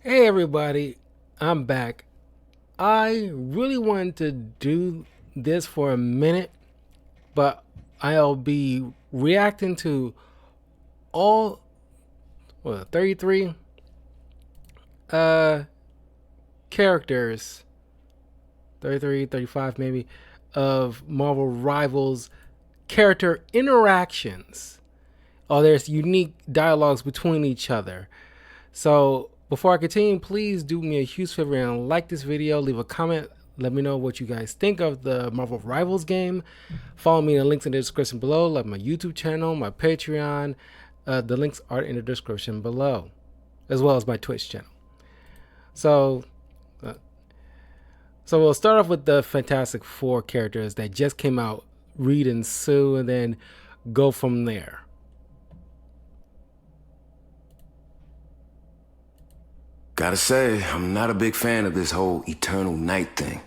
Hey everybody, I'm back. I really wanted to do this for a minute, but I'll be reacting to all 33 uh characters, 33, 35 maybe, of Marvel Rivals character interactions. Oh, there's unique dialogues between each other. So before I continue, please do me a huge favor and like this video, leave a comment, let me know what you guys think of the Marvel Rivals game. Follow me in the links in the description below, like my YouTube channel, my Patreon. The links are in the description below, as well as my Twitch channel. So, we'll start off with the Fantastic Four characters that just came out, Reed and Sue, and then go from there. Gotta say, I'm not a big fan of this whole eternal night thing.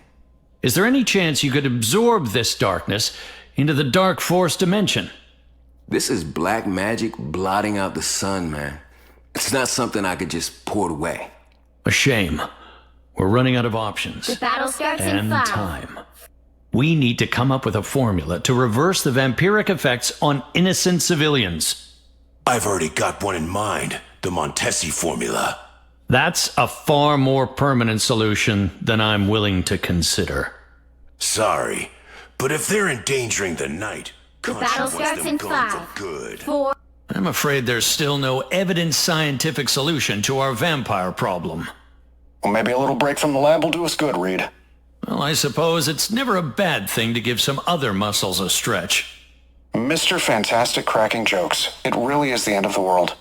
Is there any chance you could absorb this darkness into the Dark Force dimension? This is black magic blotting out the sun, man. It's not something I could just port away. A shame. We're running out of options. The battle starts in and 5. time. We need to come up with a formula to reverse the vampiric effects on innocent civilians. I've already got one in mind, the Montesi formula. That's a far more permanent solution than I'm willing to consider. Sorry, but if they're endangering the night, The Contra battle wants starts them in gone 5, for good. 4. I'm afraid there's still no evidence scientific solution to our vampire problem. Well, maybe a little break from the lab will do us good, Reed. Well, I suppose it's never a bad thing to give some other muscles a stretch. Mr. Fantastic cracking jokes. It really is the end of the world.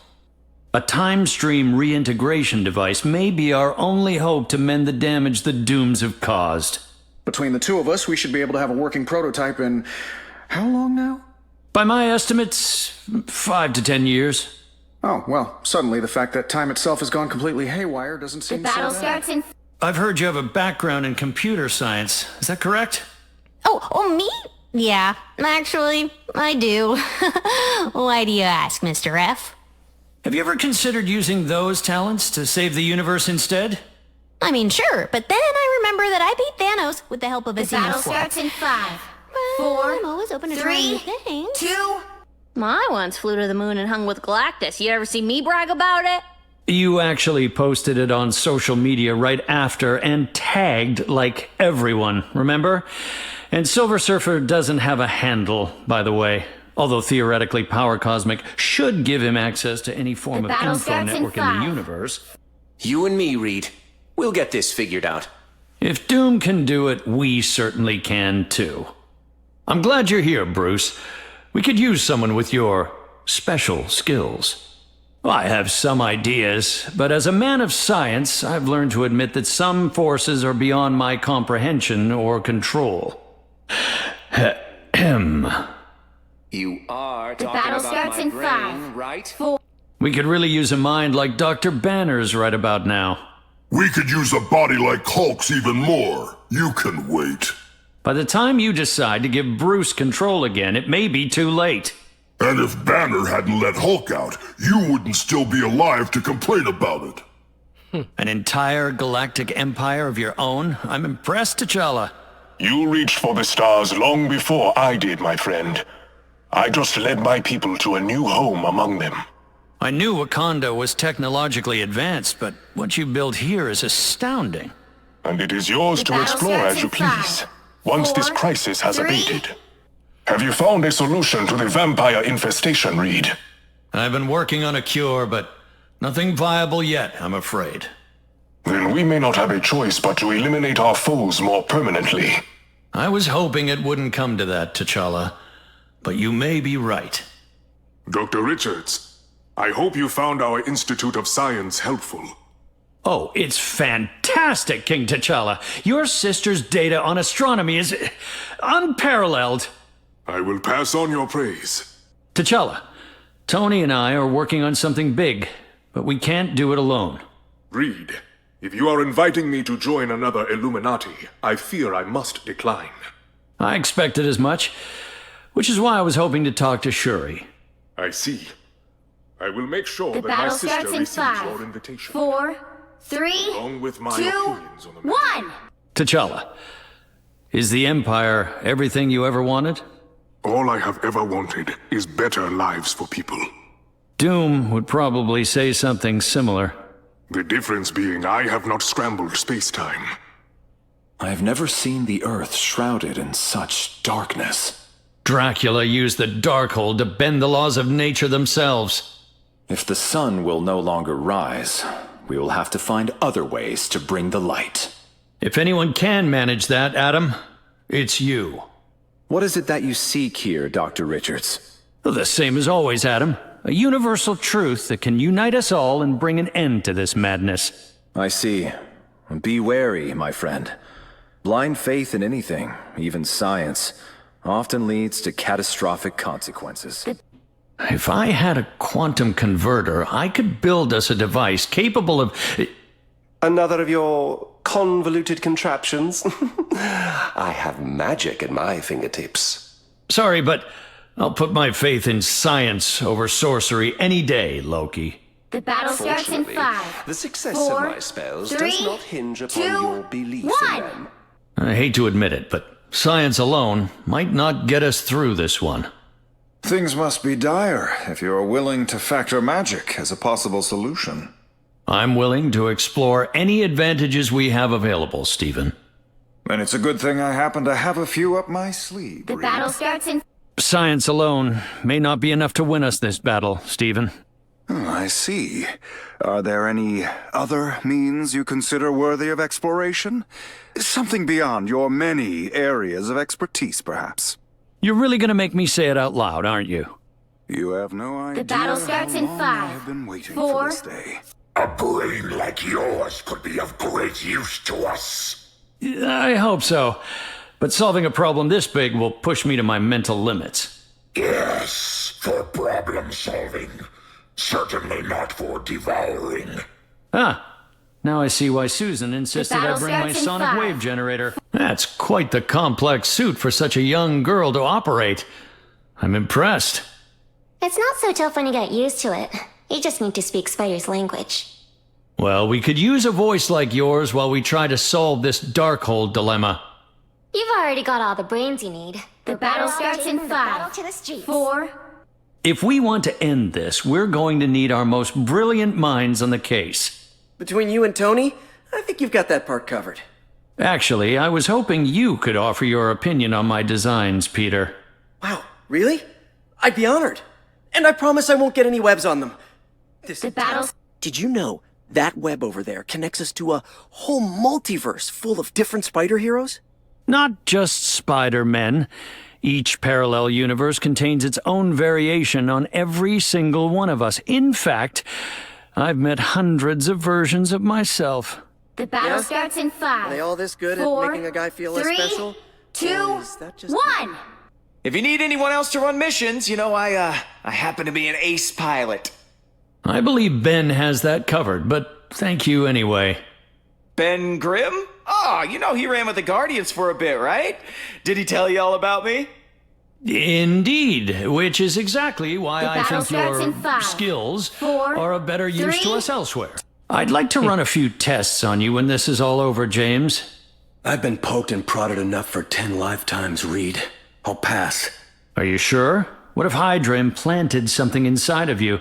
A time stream reintegration device may be our only hope to mend the damage the Dooms have caused. Between the two of us, we should be able to have a working prototype in... how long now? By my estimates, 5 to 10 years. Oh, well, suddenly the fact that time itself has gone completely haywire doesn't The seem battle so bad. starts in... I've heard you have a background in computer science. Is that correct? Oh, me? Yeah, actually, I do. Why do you ask, Mr. F? Have you ever considered using those talents to save the universe instead? I mean, sure, but then I remember that I beat Thanos with the help of a The battle Xenoswap. starts in 5, But 4, I'm always open to trying 3, new things. 2. I once flew to the moon and hung with Galactus. You ever see me brag about it? You actually posted it on social media right after and tagged like everyone, remember? And Silver Surfer doesn't have a handle, by the way. Although theoretically Power Cosmic should give him access to any form The of battle info starts in network in 5. the universe. You and me, Reed. We'll get this figured out. If Doom can do it, we certainly can too. I'm glad you're here, Bruce. We could use someone with your special skills. I have some ideas, but as a man of science, I've learned to admit that some forces are beyond my comprehension or control. Ahem. You are The talking battle about starts my in brain, 5, right? 4. We could really use a mind like Dr. Banner's right about now. We could use a body like Hulk's even more. You can wait. By the time you decide to give Bruce control again, it may be too late. And if Banner hadn't let Hulk out, you wouldn't still be alive to complain about it. An entire galactic empire of your own? I'm impressed, T'Challa. You reached for the stars long before I did, my friend. I just led my people to a new home among them. I knew Wakanda was technologically advanced, but what you built here is astounding. And it is yours The to battle explore starts as you in 5, please, once this 4, crisis has 3. abated. Have you found a solution to the vampire infestation, Reed? I've been working on a cure, but nothing viable yet, I'm afraid. Then we may not have a choice but to eliminate our foes more permanently. I was hoping it wouldn't come to that, T'Challa, but you may be right. Dr. Richards, I hope you found our Institute of Science helpful. Oh, it's fantastic, King T'Challa. Your sister's data on astronomy is unparalleled. I will pass on your praise. T'Challa, Tony and I are working on something big, but we can't do it alone. Reed, if you are inviting me to join another Illuminati, I fear I must decline. I expected as much, which is why I was hoping to talk to Shuri. I see. I will make sure The that my battle sister starts in receives 5, your invitation. 4, 3, Along with my 2, opinions on the matter. 1. T'Challa, is the Empire everything you ever wanted? All I have ever wanted is better lives for people. Doom would probably say something similar. The difference being I have not scrambled space-time. I have never seen the Earth shrouded in such darkness. Dracula used the Darkhold to bend the laws of nature themselves. If the sun will no longer rise, we will have to find other ways to bring the light. If anyone can manage that, Adam, it's you. What is it that you seek here, Dr. Richards? The same as always, Adam. A universal truth that can unite us all and bring an end to this madness. I see. Be wary, my friend. Blind faith in anything, even science, often leads to catastrophic consequences. If I had a quantum converter, I could build us a device capable of... Another of your convoluted contraptions? I have magic at my fingertips. Sorry, but I'll put my faith in science over sorcery any day, Loki. The battle starts in Fortunately, 5. the success 4, of my spells 3, does not hinge upon 2, your belief 1. in them. I hate to admit it, but science alone might not get us through this one. Things must be dire if you're willing to factor magic as a possible solution. I'm willing to explore any advantages we have available, Stephen. And it's a good thing I happen to have a few up my sleeve. The Reed. battle starts in... Science alone may not be enough to win us this battle, Stephen. I see. Are there any other means you consider worthy of exploration? Something beyond your many areas of expertise, perhaps. You're really going to make me say it out loud, aren't you? You have no idea. The battle starts how in long 5, I've been waiting 4, for this day. A brain like yours could be of great use to us. I hope so. But solving a problem this big will push me to my mental limits. Yes, for problem solving. Certainly not for devouring. Ah, now I see why Susan insisted I battle bring my starts in sonic 5. wave generator. That's quite the complex suit for such a young girl to operate. I'm impressed. It's not so tough when you get used to it. You just need to speak Spider's language. Well, we could use a voice like yours while we try to solve this Darkhold dilemma. You've already got all the brains you need. The battle starts in 5, to the streets. 4... If we want to end this, we're going to need our most brilliant minds on the case. Between you and Tony, I think you've got that part covered. Actually, I was hoping you could offer your opinion on my designs, Peter. Wow, really? I'd be honored. And I promise I won't get any webs on them. The battle... Did you know that web over there connects us to a whole multiverse full of different spider heroes? Not just Spider-Men. Each parallel universe contains its own variation on every single one of us. In fact, I've met hundreds of versions of myself. The battle starts in 5. Are they all this good 4, at making a guy feel less 3, special? 2, Or is that just 1. If you need anyone else to run missions, you know, I happen to be an ace pilot. I believe Ben has that covered, but thank you anyway. Ben Grimm? Oh, you know he ran with the Guardians for a bit, right? Did he tell you all about me? Indeed, which is exactly why The I battle think starts in your 5, skills 4, are of better use 3, to us elsewhere. I'd like to run a few tests on you when this is all over, James. I've been poked and prodded enough for 10 lifetimes, Reed. I'll pass. Are you sure? What if Hydra implanted something inside of you?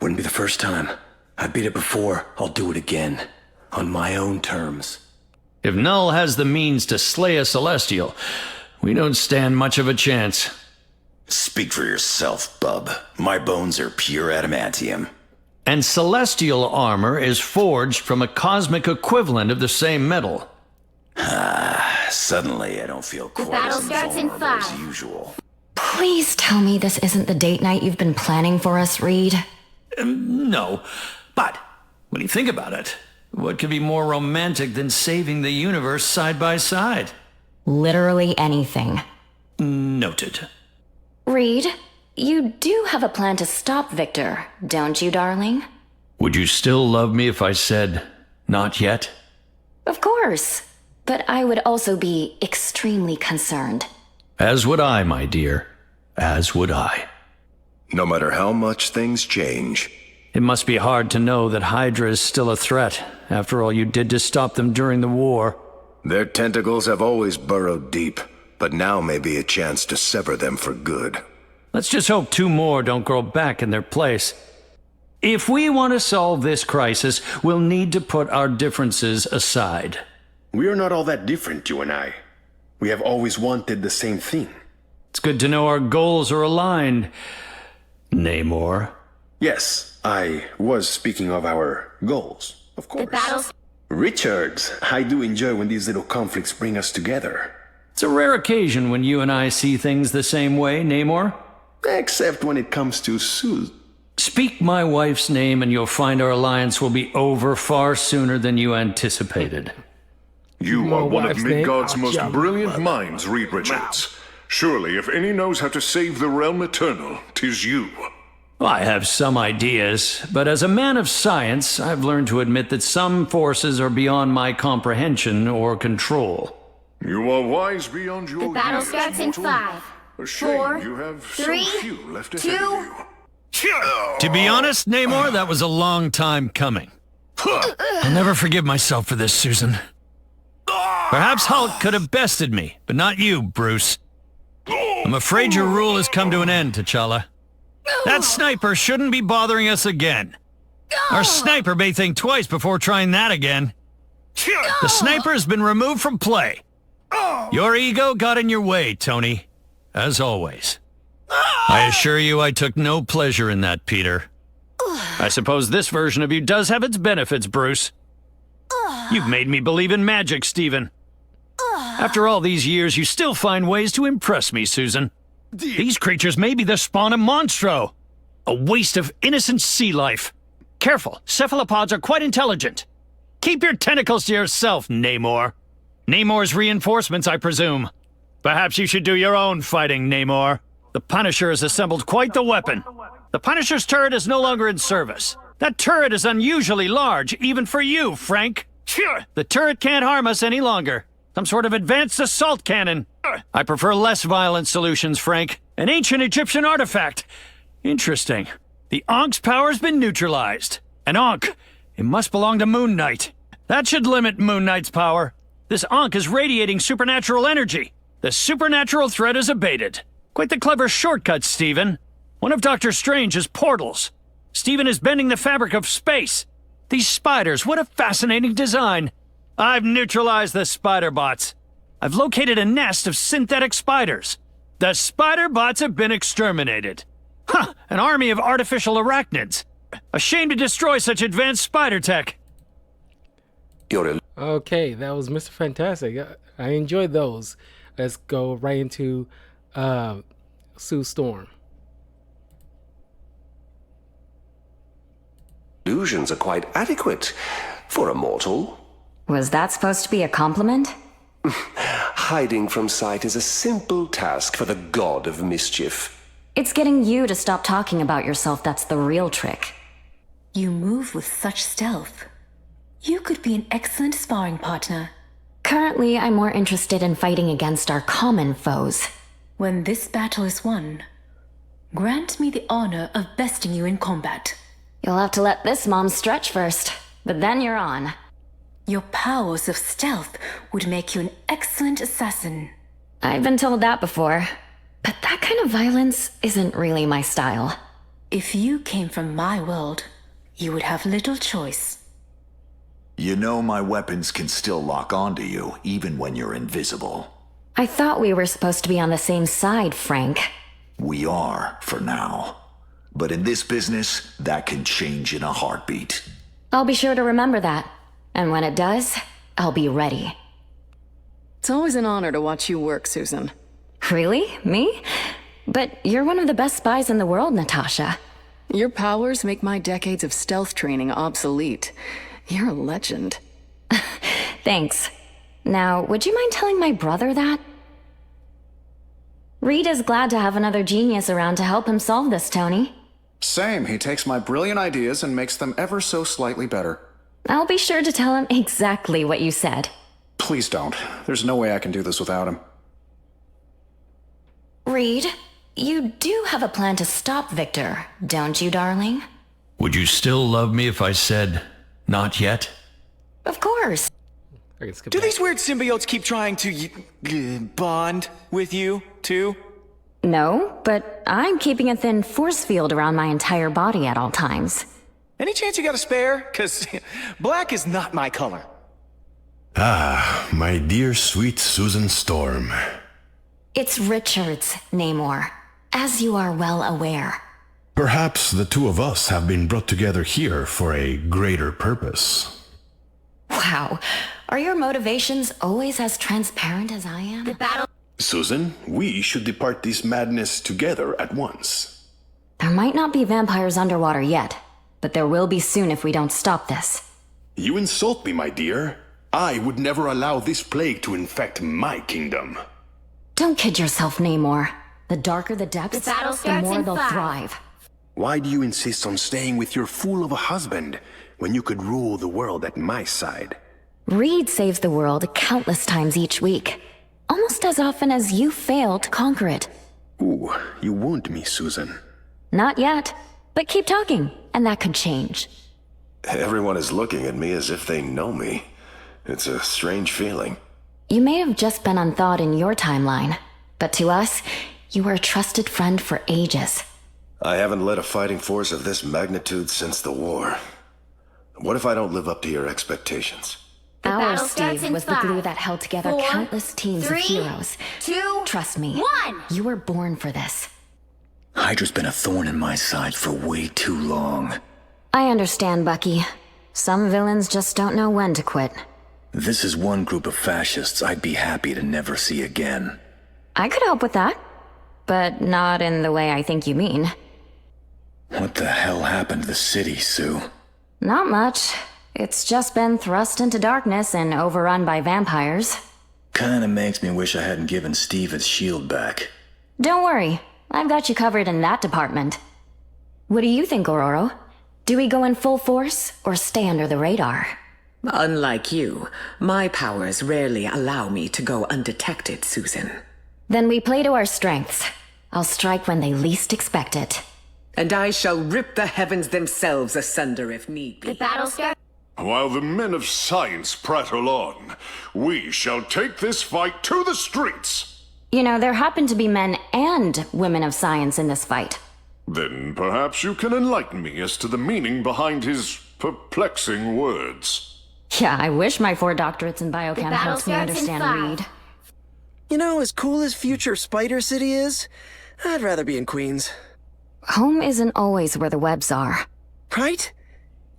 Wouldn't be the first time. I beat it before. I'll do it again. On my own terms. If Null has the means to slay a Celestial, we don't stand much of a chance. Speak for yourself, bub. My bones are pure adamantium. And Celestial armor is forged from a cosmic equivalent of the same metal. Suddenly I don't feel quite battle as starts in invulnerable as 5. usual. Please tell me this isn't the date night you've been planning for us, Reed. No, but when you think about it, what could be more romantic than saving the universe side by side? Literally anything. Noted. Reed, you do have a plan to stop Victor, don't you, darling? Would you still love me if I said, not yet? Of course. But I would also be extremely concerned. As would I, my dear. As would I. No matter how much things change. It must be hard to know that Hydra is still a threat, after all you did to stop them during the war. Their tentacles have always burrowed deep, but now may be a chance to sever them for good. Let's just hope 2 more don't grow back in their place. If we want to solve this crisis, we'll need to put our differences aside. We are not all that different, you and I. We have always wanted the same thing. It's good to know our goals are aligned, Namor. Yes, I was speaking of our goals, of course. The battles. Richards, I do enjoy when these little conflicts bring us together. It's a rare occasion when you and I see things the same way, Namor. Except when it comes to Sue. Speak my wife's name and you'll find our alliance will be over far sooner than you anticipated. You are one of wife's name? Midgard's Oh, most John. brilliant minds, Reed Richards. Surely, if any knows how to save the realm eternal, 'tis you. I have some ideas, but as a man of science, I've learned to admit that some forces are beyond my comprehension or control. You are wise beyond your The battle years, starts in mortal. 5, A shame 4, you have 3, so few left ahead 2. of you. To be honest, Namor, that was a long time coming. I'll never forgive myself for this, Susan. Perhaps Hulk could have bested me, but not you, Bruce. I'm afraid your rule has come to an end, T'Challa. That sniper shouldn't be bothering us again. Our sniper may think twice before trying that again. The sniper has been removed from play. Your ego got in your way, Tony, as always. I assure you I took no pleasure in that, Peter. I suppose this version of you does have its benefits, Bruce. You've made me believe in magic, Stephen. After all these years, you still find ways to impress me, Susan. These creatures may be the spawn of Monstro. A waste of innocent sea life. Careful, cephalopods are quite intelligent. Keep your tentacles to yourself, Namor. Namor's reinforcements, I presume. Perhaps you should do your own fighting, Namor. The Punisher has assembled quite the weapon. The Punisher's turret is no longer in service. That turret is unusually large, even for you, Frank. The turret can't harm us any longer. Some sort of advanced assault cannon. I prefer less violent solutions, Frank. An ancient Egyptian artifact. Interesting. The Ank's power's been neutralized. An Ankh. It must belong to Moon Knight. That should limit Moon Knight's power. This Ankh is radiating supernatural energy. The supernatural threat is abated. Quite the clever shortcut, Stephen. One of Doctor Strange's portals. Stephen is bending the fabric of space. These spiders, what a fascinating design. I've neutralized the spider bots. I've located a nest of synthetic spiders. The spider bots have been exterminated. Huh, an army of artificial arachnids. A shame to destroy such advanced spider tech. Okay, that was Mr. Fantastic. I enjoyed those. Let's go right into Sue Storm. Illusions are quite adequate for a mortal. Was that supposed to be a compliment? Hiding from sight is a simple task for the god of mischief. It's getting you to stop talking about yourself that's the real trick. You move with such stealth. You could be an excellent sparring partner. Currently, I'm more interested in fighting against our common foes. When this battle is won, grant me the honor of besting you in combat. You'll have to let this mom stretch first, but then you're on. Your powers of stealth would make you an excellent assassin. I've been told that before, but that kind of violence isn't really my style. If you came from my world, you would have little choice. You know my weapons can still lock onto you, even when you're invisible. I thought we were supposed to be on the same side, Frank. We are, for now. But in this business, that can change in a heartbeat. I'll be sure to remember that. And when it does, I'll be ready. It's always an honor to watch you work, Susan. Really? Me? But you're one of the best spies in the world, Natasha. Your powers make my decades of stealth training obsolete. You're a legend. Thanks. Now, would you mind telling my brother that? Reed is glad to have another genius around to help him solve this, Tony. Same. He takes my brilliant ideas and makes them ever so slightly better. I'll be sure to tell him exactly what you said. Please don't. There's no way I can do this without him. Reed, you do have a plan to stop Victor, don't you, darling? Would you still love me if I said, not yet? Of course. I can skip Do that. these weird symbiotes keep trying to bond with you, too? No, but I'm keeping a thin force field around my entire body at all times. Any chance you got a spare? Because black is not my color. Ah, my dear sweet Susan Storm. It's Richards, Namor, as you are well aware. Perhaps the two of us have been brought together here for a greater purpose. Wow, are your motivations always as transparent as I am? Susan, we should depart this madness together at once. There might not be vampires underwater yet, but there will be soon if we don't stop this. You insult me, my dear. I would never allow this plague to infect my kingdom. Don't kid yourself, Namor. The darker the depths, the more they'll thrive. Why do you insist on staying with your fool of a husband when you could rule the world at my side? Reed saves the world countless times each week, almost as often as you fail to conquer it. Ooh, you wound me, Susan. Not yet, but keep talking, and that could change. Everyone is looking at me as if they know me. It's a strange feeling. You may have just been unthawed in your timeline, but to us, you were a trusted friend for ages. I haven't led a fighting force of this magnitude since the war. What if I don't live up to your expectations? Our Steve was the glue that held together countless teams of heroes. 2, Trust me, 1. You were born for this. Hydra's been a thorn in my side for way too long. I understand, Bucky. Some villains just don't know when to quit. This is one group of fascists I'd be happy to never see again. I could help with that, but not in the way I think you mean. What the hell happened to the city, Sue? Not much. It's just been thrust into darkness and overrun by vampires. Kinda makes me wish I hadn't given Steve his shield back. Don't worry, I've got you covered in that department. What do you think, Ororo? Do we go in full force or stay under the radar? Unlike you, my powers rarely allow me to go undetected, Susan. Then we play to our strengths. I'll strike when they least expect it. And I shall rip the heavens themselves asunder if need be. While the men of science prattle on, we shall take this fight to the streets. You know, there happen to be men and women of science in this fight. Then perhaps you can enlighten me as to the meaning behind his perplexing words. Yeah, I wish my 4 doctorates in biochem helped me understand Reed. You know, as cool as future Spider City is, I'd rather be in Queens. Home isn't always where the webs are. Right?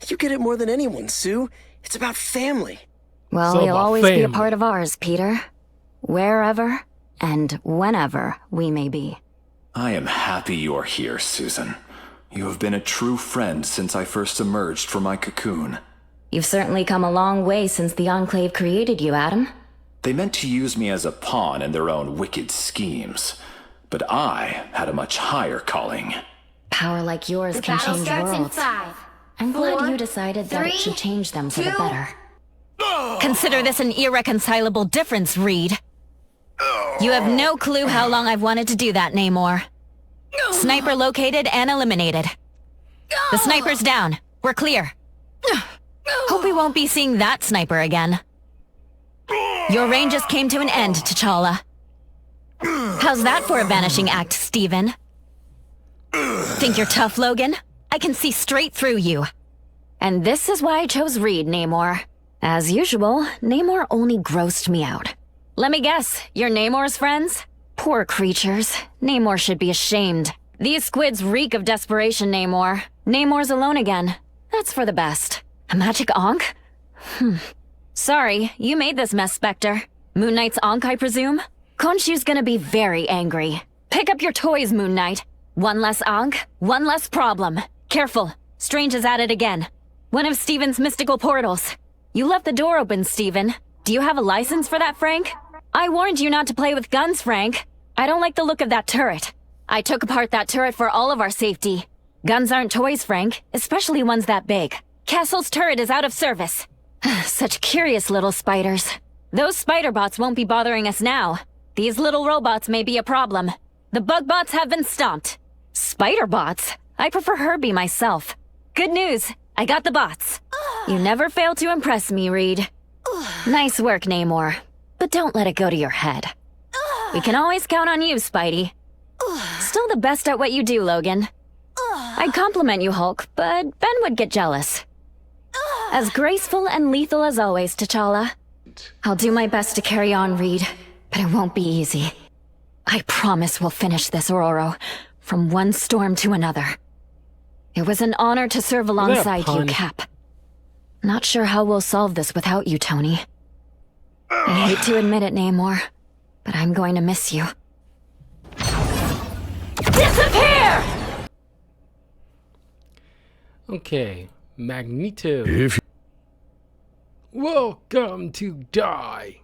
You get it more than anyone, Sue. It's about family. Well, you'll always be a part of ours, Peter. Wherever and whenever we may be. I am happy you are here, Susan. You have been a true friend since I first emerged from my cocoon. You've certainly come a long way since the Enclave created you, Adam. They meant to use me as a pawn in their own wicked schemes, but I had a much higher calling. Power like yours can change worlds. I'm glad you decided that it should change them for the better. Consider this an irreconcilable difference, Reed. You have no clue how long I've wanted to do that, Namor. Sniper located and eliminated. The sniper's down. We're clear. Hope we won't be seeing that sniper again. Your reign just came to an end, T'Challa. How's that for a vanishing act, Steven? Think you're tough, Logan? I can see straight through you. And this is why I chose Reed, Namor. As usual, Namor only grossed me out. Let me guess, you're Namor's friends? Poor creatures. Namor should be ashamed. These squids reek of desperation, Namor. Namor's alone again. That's for the best. A magic Ankh? Sorry, you made this mess, Spectre. Moon Knight's Ankh, I presume? Khonshu's gonna be very angry. Pick up your toys, Moon Knight. One less Ankh, one less problem. Careful, Strange is at it again. One of Steven's mystical portals. You left the door open, Steven. Do you have a license for that, Frank? I warned you not to play with guns, Frank. I don't like the look of that turret. I took apart that turret for all of our safety. Guns aren't toys, Frank, especially ones that big. Castle's turret is out of service. Such curious little spiders. Those spider bots won't be bothering us now. These little robots may be a problem. The bug bots have been stomped. Spider bots? I prefer Herbie myself. Good news. I got the bots. You never fail to impress me, Reed. Nice work, Namor. But don't let it go to your head. We can always count on you, Spidey. Still the best at what you do, Logan. I'd compliment you, Hulk, but Ben would get jealous. As graceful and lethal as always, T'Challa. I'll do my best to carry on, Reed, but it won't be easy. I promise we'll finish this, Ororo, from one storm to another. It was an honor to serve alongside you, Cap. Not sure how we'll solve this without you, Tony. I hate to admit it, Namor, but I'm going to miss you. Disappear! Okay, Magneto. Welcome to Die.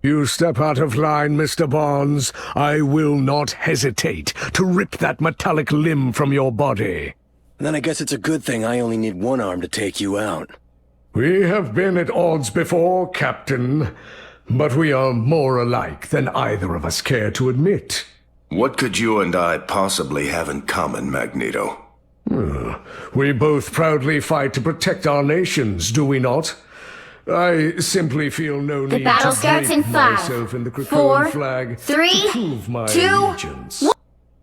You step out of line, Mr. Barnes. I will not hesitate to rip that metallic limb from your body. Then I guess it's a good thing I only need one arm to take you out. We have been at odds before, Captain, but we are more alike than either of us care to admit. What could you and I possibly have in common, Magneto? We both proudly fight to protect our nations, do we not? I simply feel no need battle to starts drape in 5, myself in the Krakoan 4, flag 3, to prove my 2, allegiance. 1.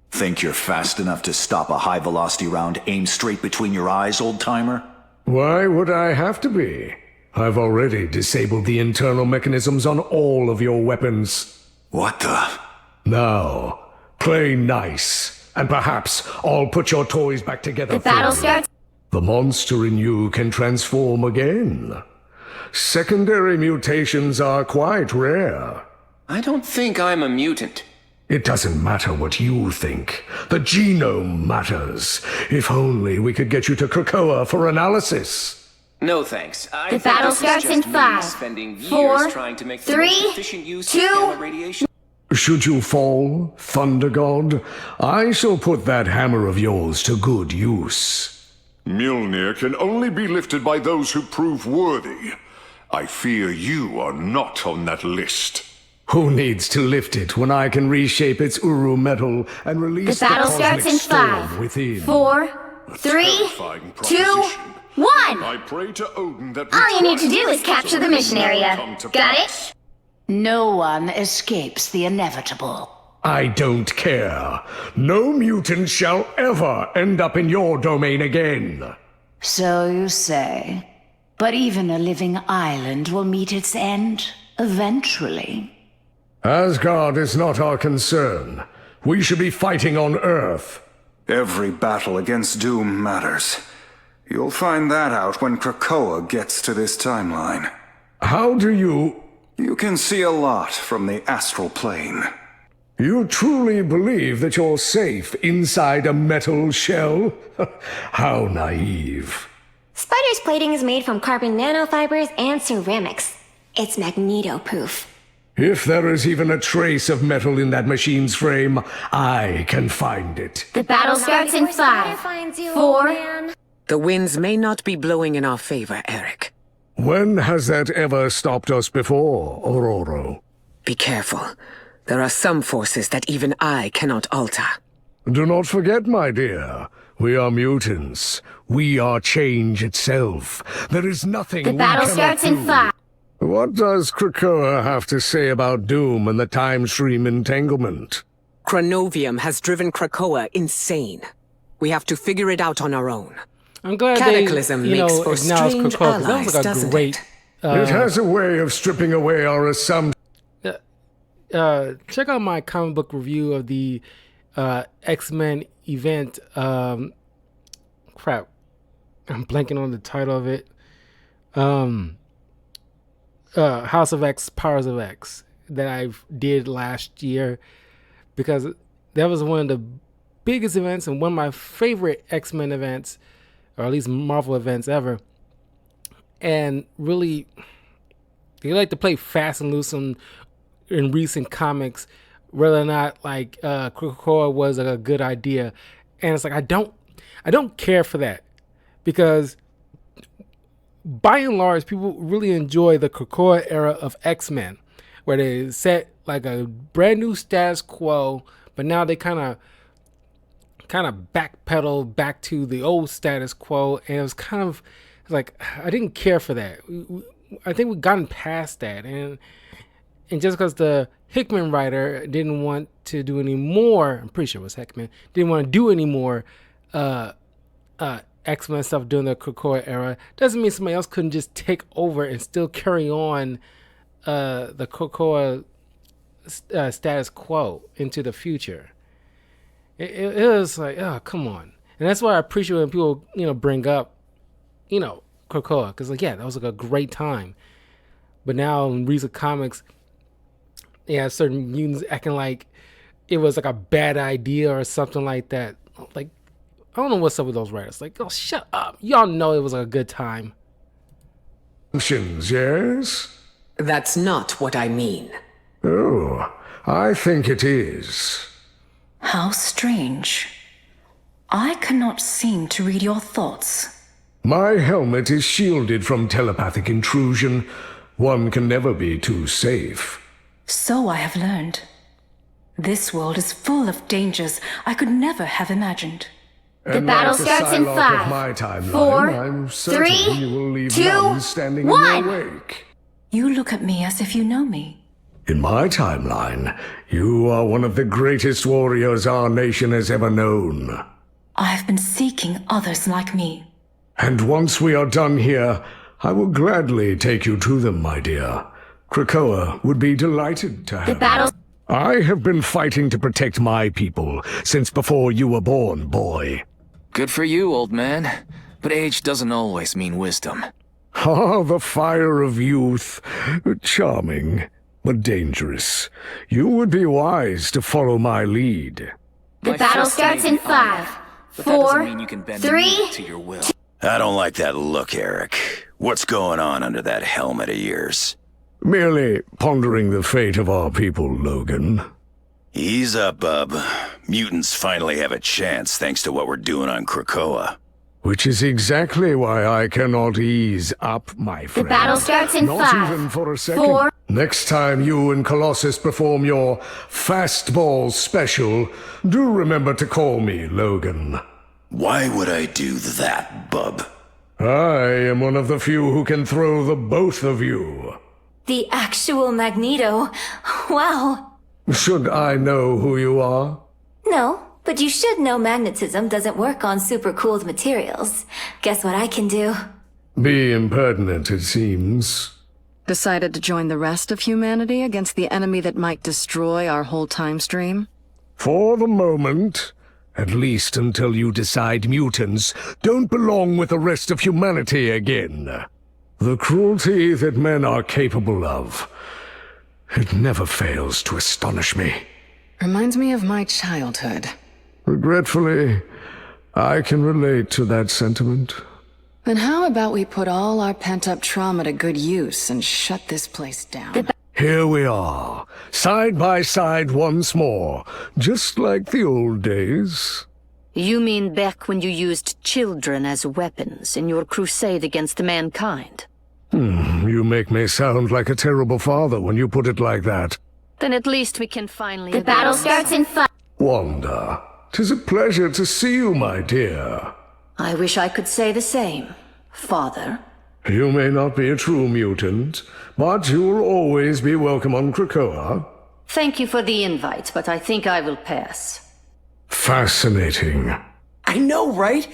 Think you're fast enough to stop a high-velocity round aimed straight between your eyes, old-timer? Why would I have to be? I've already disabled the internal mechanisms on all of your weapons. What the? Now, play nice, and perhaps I'll put your toys back together. The battle starts. The monster in you can transform again. Secondary mutations are quite rare. I don't think I'm a mutant. It doesn't matter what you think. The genome matters. If only we could get you to Krakoa for analysis. No thanks. The battle starts in 5, 4, 3, 2. Should you fall, Thunder God, I shall put that hammer of yours to good use. Mjolnir can only be lifted by those who prove worthy. I fear you are not on that list. Who needs to lift it when I can reshape its Uru metal and release the battle starts in 5, within? 4, 3, 2, 1. I pray to Odin that all you need to do is capture the mission area. Got it? No one escapes the inevitable. I don't care. No mutant shall ever end up in your domain again. So you say. But even a living island will meet its end, eventually. Asgard is not our concern. We should be fighting on Earth. Every battle against Doom matters. You'll find that out when Krakoa gets to this timeline. How do you... You can see a lot from the astral plane. You truly believe that you're safe inside a metal shell? How naive. Spider's plating is made from carbon nanofibers and ceramics. It's Magneto-proof. If there is even a trace of metal in that machine's frame, I can find it. The battle starts in 5, 4... The winds may not be blowing in our favor, Eric. When has that ever stopped us before, Ororo? Be careful. There are some forces that even I cannot alter. Do not forget, my dear. We are mutants. We are change itself. There is nothing the battle starts in 5. What does Krakoa have to say about Doom and the time stream entanglement? Chronovium has driven Krakoa insane. We have to figure it out on our own. I'm glad Cataclysm they, makes for acknowledge strange Krakoa, 'cause allies, that was like a doesn't great. It has a way of stripping away our assumptions. Check out my comic book review of the X-Men event. Crap, I'm blanking on the title of it. House of X, Powers of X, that I did last year, because that was one of the biggest events and one of my favorite X-Men events, or at least Marvel events ever. And really, they like to play fast and loose in recent comics, whether or not like Krakoa was a good idea. And it's like I don't care for that, because by and large, people really enjoy the Krakoa era of X-Men, where they set like a brand new status quo, But now they kind of backpedal back to the old status quo, and it was kind of like I didn't care for that. I think we've gotten past that, and just because the Hickman writer didn't want to do any more, I'm pretty sure it was Hickman, didn't want to do any more X-Men stuff during the Krakoa era, doesn't mean somebody else couldn't just take over and still carry on the Krakoa status quo into the future. It was like, oh, come on. And that's why I appreciate when people, bring up, Krakoa, because that was like a great time. But now in recent comics, certain mutants acting like it was like a bad idea or something like that. Like, I don't know what's up with those writers. Like, oh, shut up. Y'all know it was a good time. Yes? That's not what I mean. Oh, I think it is. How strange. I cannot seem to read your thoughts. My helmet is shielded from telepathic intrusion. One can never be too safe. So I have learned. This world is full of dangers I could never have imagined. The battle starts in 5, 4, 3, you will leave 2, none standing 1. in your wake. You look at me as if you know me. In my timeline, you are one of the greatest warriors our nation has ever known. I have been seeking others like me. And once we are done here, I will gladly take you to them, my dear. Krakoa would be delighted to have you. I have been fighting to protect my people since before you were born, boy. Good for you, old man. But age doesn't always mean wisdom. Ah, the fire of youth. Charming, but dangerous. You would be wise to follow my lead. The battle starts in 5, 4, 3, 2. I don't like that look, Eric. What's going on under that helmet of yours? Merely pondering the fate of our people, Logan. Ease up, bub. Mutants finally have a chance thanks to what we're doing on Krakoa. Which is exactly why I cannot ease up, my friend. The battle starts in 5, Not even for a second. 4. Next time you and Colossus perform your fastball special, do remember to call me Logan. Why would I do that, bub? I am one of the few who can throw the both of you. The actual Magneto. Wow. Should I know who you are? No, but you should know magnetism doesn't work on super-cooled materials. Guess what I can do? Be impertinent, it seems. Decided to join the rest of humanity against the enemy that might destroy our whole time stream? For the moment. At least until you decide mutants don't belong with the rest of humanity again. The cruelty that men are capable of, it never fails to astonish me. Reminds me of my childhood. Regretfully, I can relate to that sentiment. Then how about we put all our pent-up trauma to good use and shut this place down? Here we are, side by side once more, just like the old days. You mean back when you used children as weapons in your crusade against mankind? You make me sound like a terrible father when you put it like that. Then at least we can finally... The battle starts in 5. Wanda, 'tis a pleasure to see you, my dear. I wish I could say the same, Father. You may not be a true mutant, but you will always be welcome on Krakoa. Thank you for the invite, but I think I will pass. Fascinating. I know, right?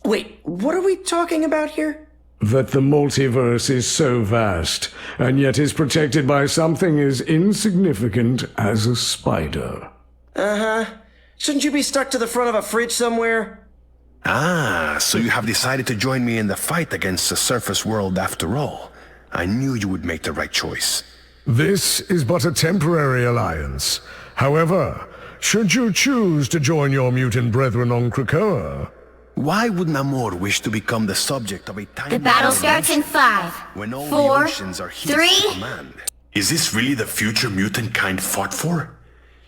Wait, what are we talking about here? That the multiverse is so vast, and yet is protected by something as insignificant as a spider. Uh-huh. Shouldn't you be stuck to the front of a fridge somewhere? Ah, so you have decided to join me in the fight against the surface world after all. I knew you would make the right choice. This is but a temporary alliance. However, should you choose to join your mutant brethren on Krakoa... Why would Namor wish to become the subject of a tiny... The battle starts in 5, when all 4, the oceans are his 3... command. Is this really the future mutant kind fought for?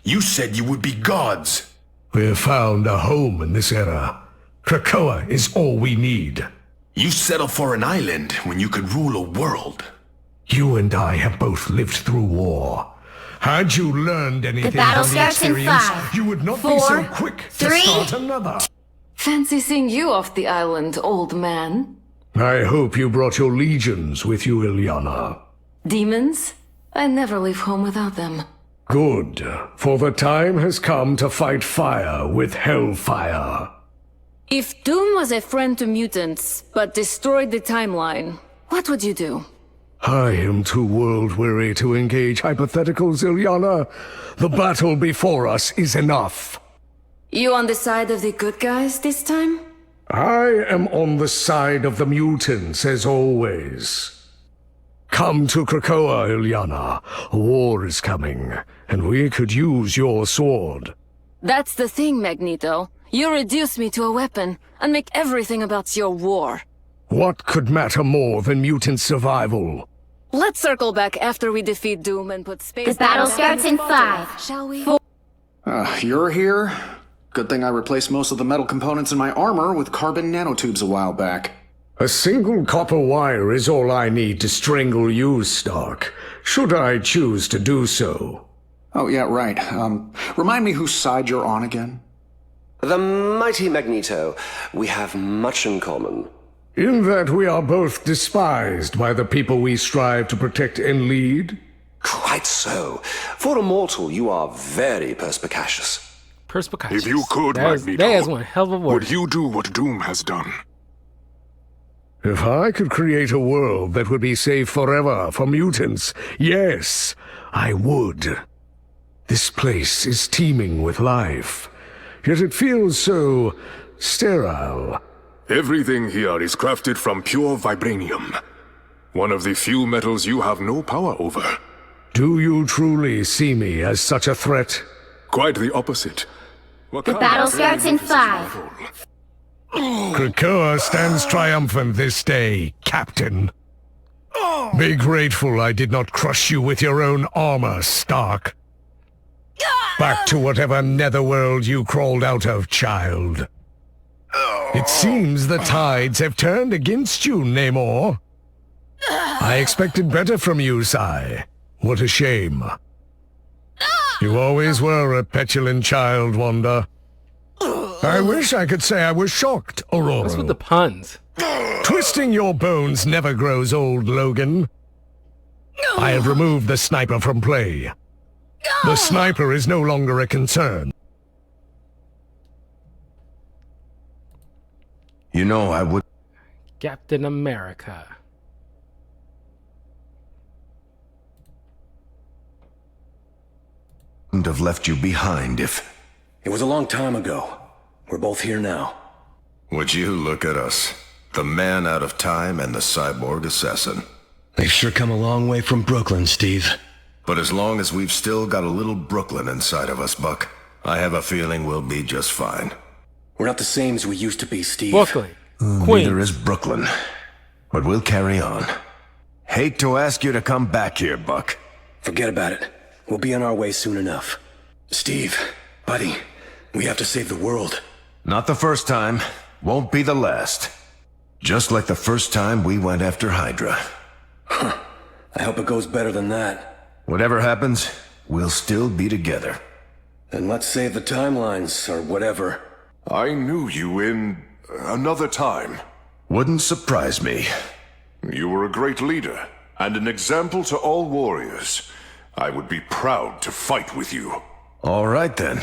You said you would be gods. We have found a home in this era. Krakoa is all we need. You settle for an island when you could rule a world. You and I have both lived through war. Had you learned anything The battle from the starts in experience, 5, you would not 4, be so quick to 3. start another. Fancy seeing you off the island, old man. I hope you brought your legions with you, Ilyana. Demons? I never leave home without them. Good, for the time has come to fight fire with hellfire. If Doom was a friend to mutants, but destroyed the timeline, what would you do? I am too world-weary to engage hypotheticals, Ilyana. The battle before us is enough. You on the side of the good guys this time? I am on the side of the mutants, as always. Come to Krakoa, Ilyana. A war is coming, and we could use your sword. That's the thing, Magneto. You reduce me to a weapon, and make everything about your war. What could matter more than mutant survival? Let's circle back after we defeat Doom and put space... The battle starts in 5, shall we? You're here? Good thing I replaced most of the metal components in my armor with carbon nanotubes a while back. A single copper wire is all I need to strangle you, Stark, should I choose to do so. Oh, yeah, right. Remind me whose side you're on again? The mighty Magneto. We have much in common. In that we are both despised by the people we strive to protect and lead? Quite so. For a mortal, you are very perspicacious. Perspicacious. If you could, Magneto, that is one hell of a word. would you do what Doom has done? If I could create a world that would be safe forever for mutants, yes, I would. This place is teeming with life, yet it feels so sterile. Everything here is crafted from pure vibranium. One of the few metals you have no power over. Do you truly see me as such a threat? Quite the opposite. The battle starts in 5. Krakoa stands triumphant this day, Captain. Be grateful I did not crush you with your own armor, Stark. Back to whatever netherworld you crawled out of, child. It seems the tides have turned against you, Namor. I expected better from you, Sai. What a shame. You always were a petulant child, Wanda. I wish I could say I was shocked, Aurora. What's with the puns? Twisting your bones never grows old, Logan. I have removed the sniper from play. The sniper is no longer a concern. You know, I would... Captain America. wouldn't have left you behind if... It was a long time ago. We're both here now. Would you look at us? The man out of time and the cyborg assassin. They've sure come a long way from Brooklyn, Steve. But as long as we've still got a little Brooklyn inside of us, Buck, I have a feeling we'll be just fine. We're not the same as we used to be, Steve. Brooklyn. Neither is Brooklyn. But we'll carry on. Hate to ask you to come back here, Buck. Forget about it. We'll be on our way soon enough. Steve, buddy, we have to save the world. Not the first time. Won't be the last. Just like the first time we went after Hydra. Huh. I hope it goes better than that. Whatever happens, we'll still be together. Then let's save the timelines, or whatever. I knew you in another time. Wouldn't surprise me. You were a great leader, and an example to all warriors. I would be proud to fight with you. All right then.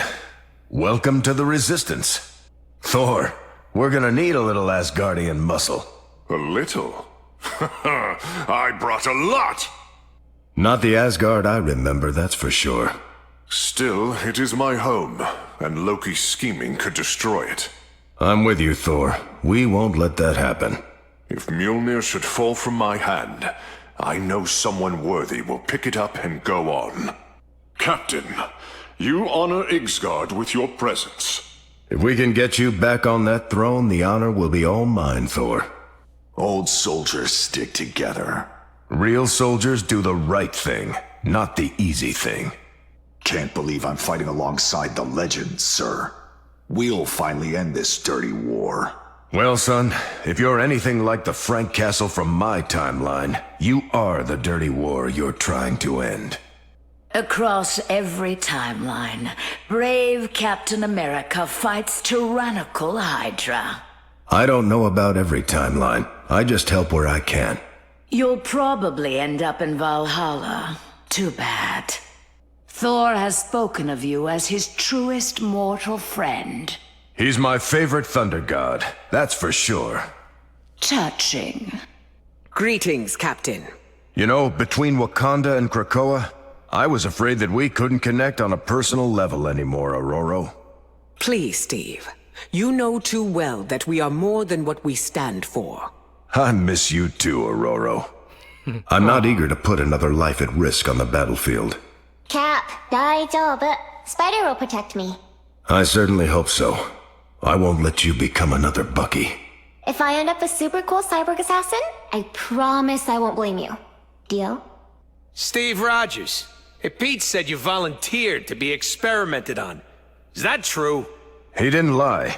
Welcome to the Resistance. Thor, we're gonna need a little Asgardian muscle. A little? I brought a lot! Not the Asgard I remember, that's for sure. Still, it is my home, and Loki's scheming could destroy it. I'm with you, Thor. We won't let that happen. If Mjolnir should fall from my hand, I know someone worthy will pick it up and go on. Captain, you honor Ixgard with your presence. If we can get you back on that throne, the honor will be all mine, Thor. Old soldiers stick together. Real soldiers do the right thing, not the easy thing. Can't believe I'm fighting alongside the legends, sir. We'll finally end this dirty war. Well, son, if you're anything like the Frank Castle from my timeline, you are the dirty war you're trying to end. Across every timeline, brave Captain America fights tyrannical Hydra. I don't know about every timeline. I just help where I can. You'll probably end up in Valhalla. Too bad. Thor has spoken of you as his truest mortal friend. He's my favorite thunder god, that's for sure. Touching. Greetings, Captain. You know, between Wakanda and Krakoa, I was afraid that we couldn't connect on a personal level anymore, Aurora. Please, Steve. You know too well that we are more than what we stand for. I miss you too, Aurora. I'm not eager to put another life at risk on the battlefield. Cap, 大丈夫. Spider will protect me. I certainly hope so. I won't let you become another Bucky. If I end up a super cool cyborg assassin, I promise I won't blame you. Deal? Steve Rogers. Hey, Pete said you volunteered to be experimented on. Is that true? He didn't lie.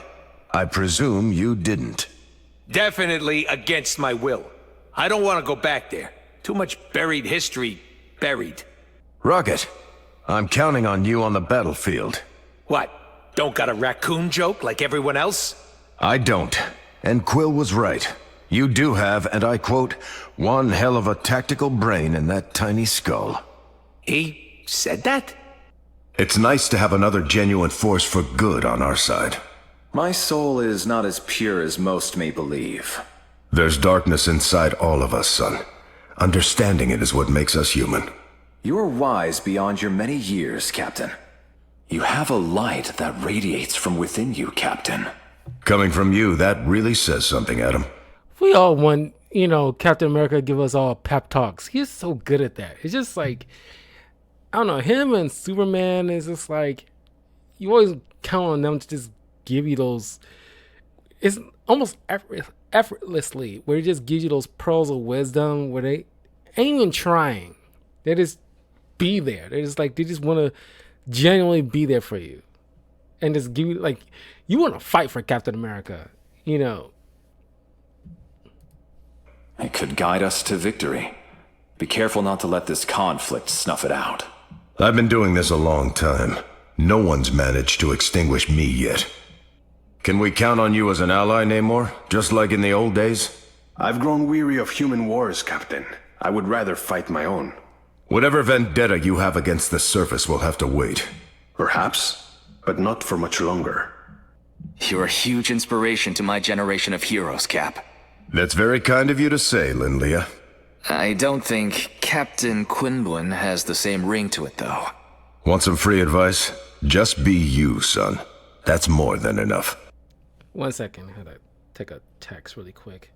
I presume you didn't. Definitely against my will. I don't want to go back there. Too much buried history buried. Rocket, I'm counting on you on the battlefield. What? Don't got a raccoon joke like everyone else? I don't. And Quill was right. You do have, and I quote, one hell of a tactical brain in that tiny skull. He said that? It's nice to have another genuine force for good on our side. My soul is not as pure as most may believe. There's darkness inside all of us, son. Understanding it is what makes us human. You're wise beyond your many years, Captain. You have a light that radiates from within you, Captain. Coming from you, that really says something, Adam. We all want, Captain America give us all pep talks. He's so good at that. It's just like, I don't know, him and Superman is just like, you always count on them to just give you those, it's almost effortlessly, where he just gives you those pearls of wisdom where they ain't even trying. They just be there. They just want to genuinely be there for you. And just give you, you want to fight for Captain America, It could guide us to victory. Be careful not to let this conflict snuff it out. I've been doing this a long time. No one's managed to extinguish me yet. Can we count on you as an ally, Namor? Just like in the old days? I've grown weary of human wars, Captain. I would rather fight my own. Whatever vendetta you have against the surface will have to wait. Perhaps, but not for much longer. You're a huge inspiration to my generation of heroes, Cap. That's very kind of you to say, Linlia. I don't think Captain Quinlan has the same ring to it, though. Want some free advice? Just be you, son. That's more than enough. 1 second. I had to take a text really quick.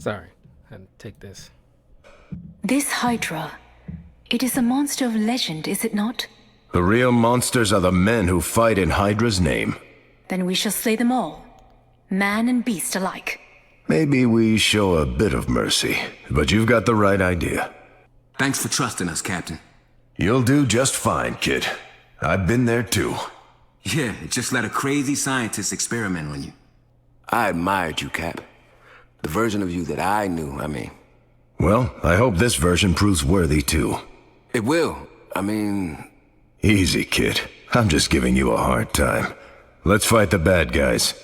Sorry, I had to take this. This Hydra, it is a monster of legend, is it not? The real monsters are the men who fight in Hydra's name. Then we shall slay them all, man and beast alike. Maybe we show a bit of mercy, but you've got the right idea. Thanks for trusting us, Captain. You'll do just fine, kid. I've been there too. Yeah, just let a crazy scientist experiment on you. I admired you, Cap. The version of you that I knew, I mean. Well, I hope this version proves worthy too. It will. I mean... Easy, kid. I'm just giving you a hard time. Let's fight the bad guys.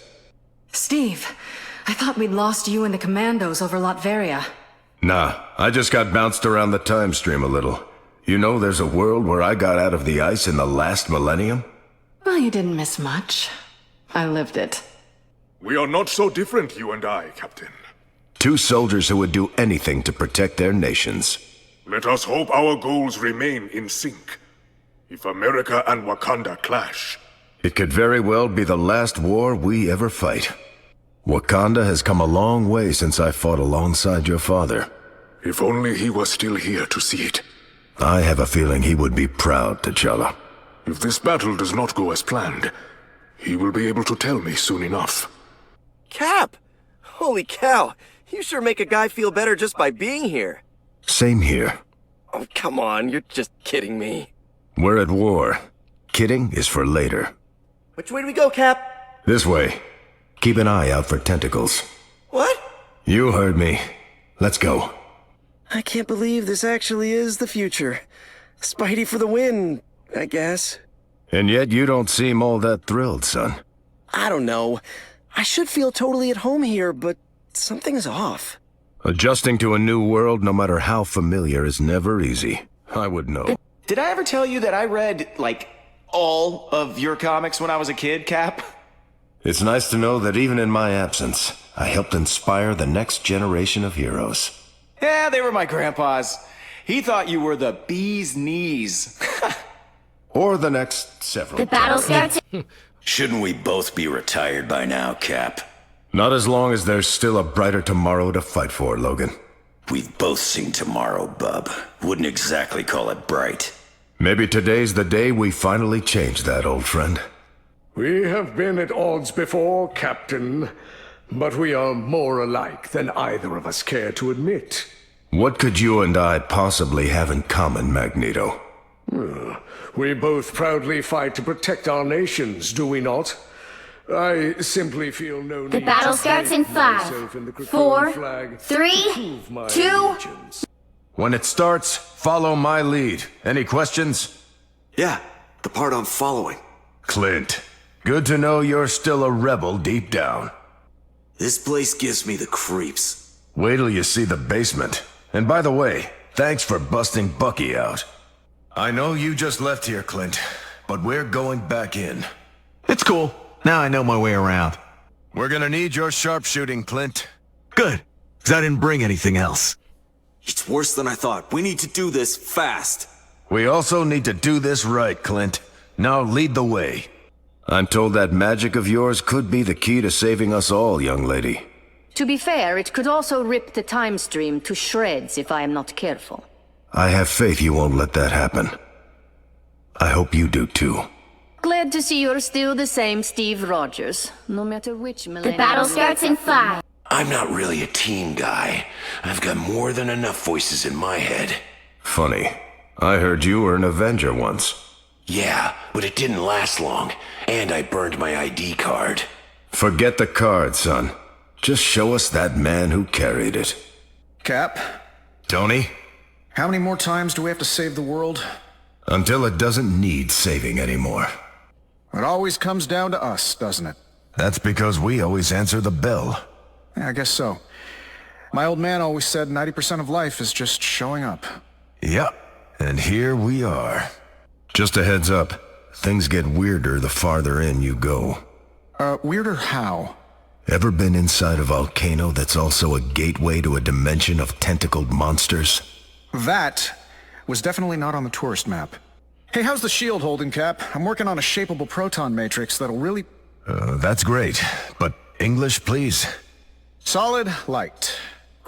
Steve, I thought we'd lost you and the commandos over Latveria. Nah, I just got bounced around the time stream a little. You know there's a world where I got out of the ice in the last millennium? Well, you didn't miss much. I lived it. We are not so different, you and I, Captain. Two soldiers who would do anything to protect their nations. Let us hope our goals remain in sync. If America and Wakanda clash... It could very well be the last war we ever fight. Wakanda has come a long way since I fought alongside your father. If only he was still here to see it. I have a feeling he would be proud, T'Challa. If this battle does not go as planned, he will be able to tell me soon enough. Cap! Holy cow! You sure make a guy feel better just by being here. Same here. Oh, come on, you're just kidding me. We're at war. Kidding is for later. Which way do we go, Cap? This way. Keep an eye out for tentacles. What? You heard me. Let's go. I can't believe this actually is the future. Spidey for the win, I guess. And yet you don't seem all that thrilled, son. I don't know. I should feel totally at home here, but something's off. Adjusting to a new world, no matter how familiar, is never easy. I would know. Did I ever tell you that I read, like, all of your comics when I was a kid, Cap? It's nice to know that even in my absence, I helped inspire the next generation of heroes. Yeah, they were my grandpa's. He thought you were the bee's knees. Or the next several. The battle starts. Shouldn't we both be retired by now, Cap? Not as long as there's still a brighter tomorrow to fight for, Logan. We've both seen tomorrow, bub. Wouldn't exactly call it bright. Maybe today's the day we finally change that, old friend. We have been at odds before, Captain, but we are more alike than either of us care to admit. What could you and I possibly have in common, Magneto? We both proudly fight to protect our nations, do we not? I simply feel no need. The battle starts in 5, 4, 3, 2. When it starts, follow my lead. Any questions? Yeah, the part I'm following. Clint, good to know you're still a rebel deep down. This place gives me the creeps. Wait till you see the basement. And by the way, thanks for busting Bucky out. I know you just left here, Clint, but we're going back in. It's cool. Now I know my way around. We're gonna need your sharpshooting, Clint. Good, because I didn't bring anything else. It's worse than I thought. We need to do this fast. We also need to do this right, Clint. Now lead the way. I'm told that magic of yours could be the key to saving us all, young lady. To be fair, it could also rip the time stream to shreds if I am not careful. I have faith you won't let that happen. I hope you do too. Glad to see you're still the same Steve Rogers, no matter which millennium. The battle starts in 5. I'm not really a team guy. I've got more than enough voices in my head. Funny. I heard you were an Avenger once. Yeah, but it didn't last long, and I burned my ID card. Forget the card, son. Just show us that man who carried it. Cap? Tony? How many more times do we have to save the world? Until it doesn't need saving anymore. It always comes down to us, doesn't it? That's because we always answer the bell. Yeah, I guess so. My old man always said 90% of life is just showing up. Yep, and here we are. Just a heads up, things get weirder the farther in you go. Weirder how? Ever been inside a volcano that's also a gateway to a dimension of tentacled monsters? That was definitely not on the tourist map. Hey, how's the shield holding, Cap? I'm working on a shapeable proton matrix that'll really... That's great, but English, please. Solid, light.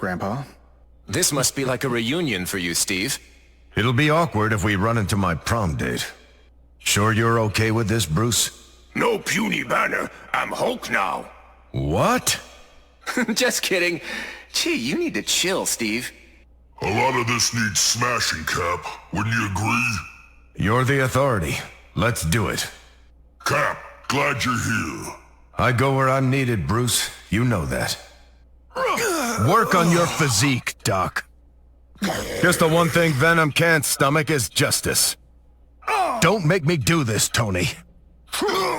Grandpa. This must be like a reunion for you, Steve. It'll be awkward if we run into my prom date. Sure you're okay with this, Bruce? No puny banner. I'm Hulk now. What? Just kidding. Gee, you need to chill, Steve. A lot of this needs smashing, Cap. Wouldn't you agree? You're the authority. Let's do it. Cap, glad you're here. I go where I'm needed, Bruce. You know that. Work on your physique, Doc. Just the one thing Venom can't stomach is justice. Don't make me do this, Tony.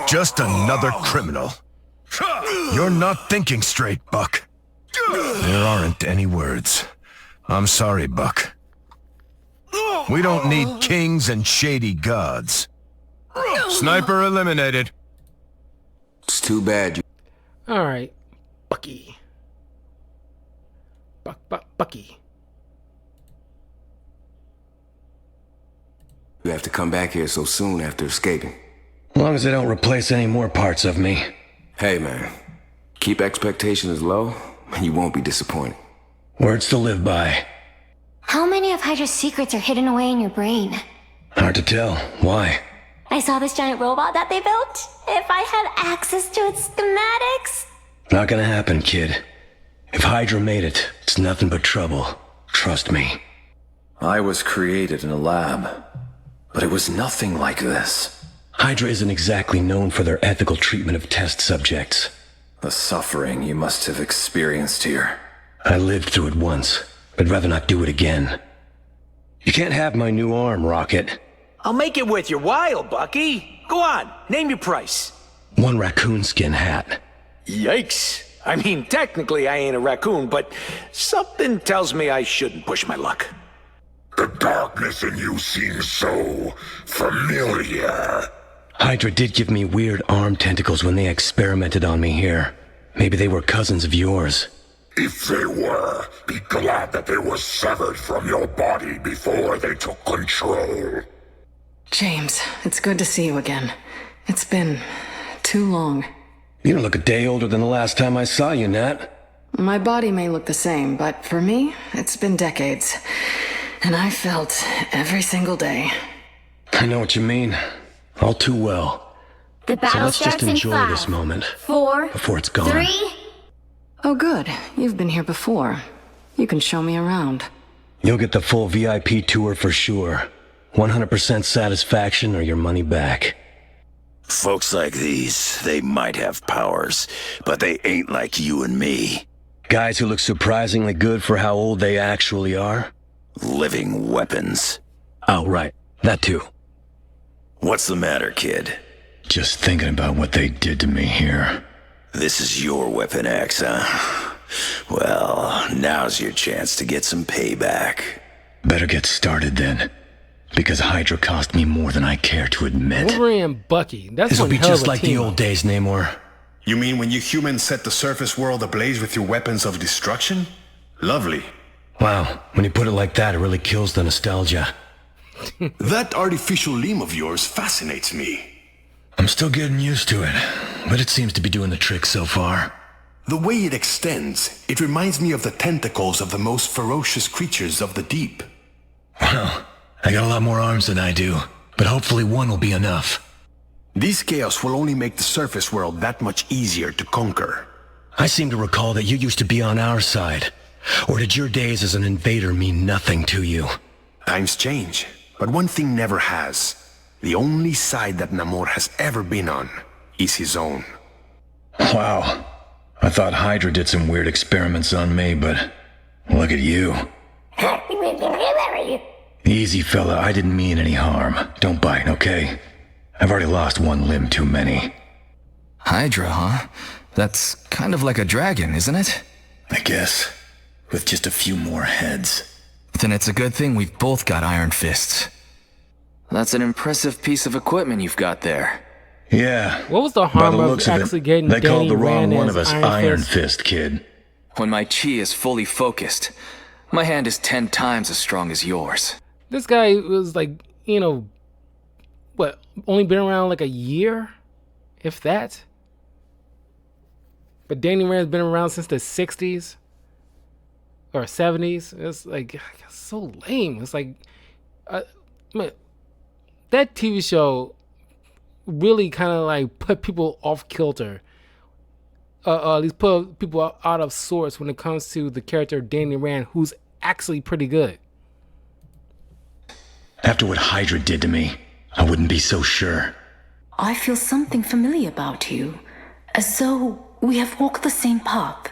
Just another criminal. You're not thinking straight, Buck. There aren't any words. I'm sorry, Buck. We don't need kings and shady gods. Sniper eliminated. It's too bad. All right, Bucky. Bucky. You have to come back here so soon after escaping. As long as they don't replace any more parts of me. Hey, man. Keep expectations low, and you won't be disappointed. Words to live by. How many of Hydra's secrets are hidden away in your brain? Hard to tell. Why? I saw this giant robot that they built. If I had access to its schematics... Not gonna happen, kid. If Hydra made it, it's nothing but trouble. Trust me. I was created in a lab, but it was nothing like this. Hydra isn't exactly known for their ethical treatment of test subjects. The suffering you must have experienced here. I lived through it once, but rather not do it again. You can't have my new arm, Rocket. I'll make it with your while, Bucky. Go on, name your price. 1 raccoon skin hat. Yikes. I mean, technically I ain't a raccoon, but something tells me I shouldn't push my luck. The darkness in you seems so familiar. Hydra did give me weird arm tentacles when they experimented on me here. Maybe they were cousins of yours. If they were, be glad that they were severed from your body before they took control. James, it's good to see you again. It's been too long. You don't look a day older than the last time I saw you, Nat. My body may look the same, but for me, it's been decades. And I felt every single day. I know what you mean. All too well. The battle so let's just starts enjoy in 5, this moment. 4, before it's gone. 3. Oh good, you've been here before. You can show me around. You'll get the full VIP tour for sure. 100% satisfaction or your money back. Folks like these, they might have powers, but they ain't like you and me. Guys who look surprisingly good for how old they actually are? Living weapons. Oh, right. That too. What's the matter, kid? Just thinking about what they did to me here. This is your weapon axe, huh? Well, now's your chance to get some payback. Better get started then. Because Hydra cost me more than I care to admit. Wolverine and Bucky. That's This'll one be hell just of a like the team old up. days, Namor. You mean when you humans set the surface world ablaze with your weapons of destruction? Lovely. Wow, when you put it like that, it really kills the nostalgia. That artificial limb of yours fascinates me. I'm still getting used to it, but it seems to be doing the trick so far. The way it extends, it reminds me of the tentacles of the most ferocious creatures of the deep. Well, I got a lot more arms than I do, but hopefully one will be enough. These chaos will only make the surface world that much easier to conquer. I seem to recall that you used to be on our side. Or did your days as an invader mean nothing to you? Times change, but one thing never has. The only side that Namor has ever been on is his own. Wow. I thought Hydra did some weird experiments on me, but look at you. Easy, fella. I didn't mean any harm. Don't bite, okay? I've already lost one limb too many. Hydra, huh? That's kind of like a dragon, isn't it? I guess. With just a few more heads. Then it's a good thing we've both got iron fists. That's an impressive piece of equipment you've got there. Yeah. What was the By harm the of looks of actually it, getting they called Danny the wrong Rand one as of us Iron Fist, kid. When my chi is fully focused, my hand is 10 times as strong as yours. This guy was like, you know, what, only been around like a year? If that? But Danny Rand's been around since the 60s? or 70s. It's like so lame. It's like, man, that TV show really kind of like put people off kilter. At least put people out of sorts when it comes to the character Danny Rand, who's actually pretty good. After what Hydra did to me, I wouldn't be so sure. I feel something familiar about you, as though we have walked the same path.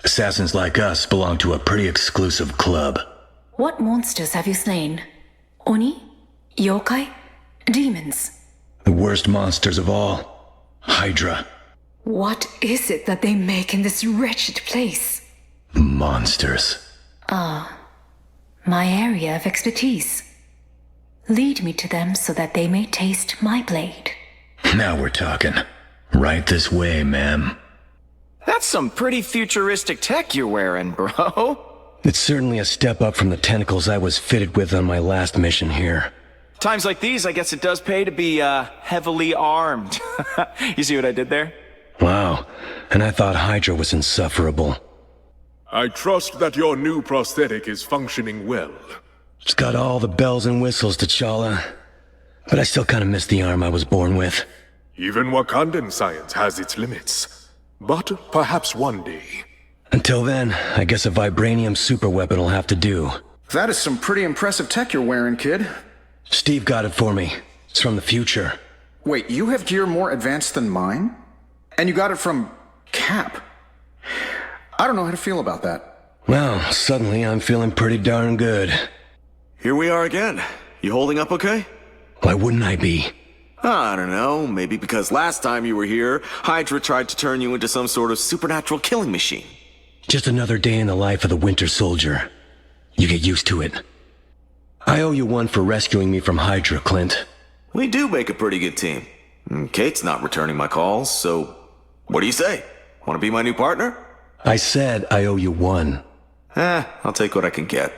Assassins like us belong to a pretty exclusive club. What monsters have you slain? Oni? Yokai? Demons? The worst monsters of all. Hydra. What is it that they make in this wretched place? Monsters. Ah, my area of expertise. Lead me to them so that they may taste my blade. Now we're talking. Right this way, ma'am. That's some pretty futuristic tech you're wearing, bro. It's certainly a step up from the tentacles I was fitted with on my last mission here. Times like these, I guess it does pay to be, heavily armed. You see what I did there? Wow, and I thought Hydra was insufferable. I trust that your new prosthetic is functioning well. It's got all the bells and whistles, T'Challa. But I still kind of miss the arm I was born with. Even Wakandan science has its limits. But perhaps one day. Until then, I guess a vibranium superweapon will have to do. That is some pretty impressive tech you're wearing, kid. Steve got it for me. It's from the future. Wait, you have gear more advanced than mine? And you got it from Cap? I don't know how to feel about that. Well, suddenly I'm feeling pretty darn good. Here we are again. You holding up okay? Why wouldn't I be? I don't know. Maybe because last time you were here, Hydra tried to turn you into some sort of supernatural killing machine. Just another day in the life of the Winter Soldier. You get used to it. I owe you one for rescuing me from Hydra, Clint. We do make a pretty good team. Kate's not returning my calls, so what do you say? Want to be my new partner? I said I owe you one. I'll take what I can get.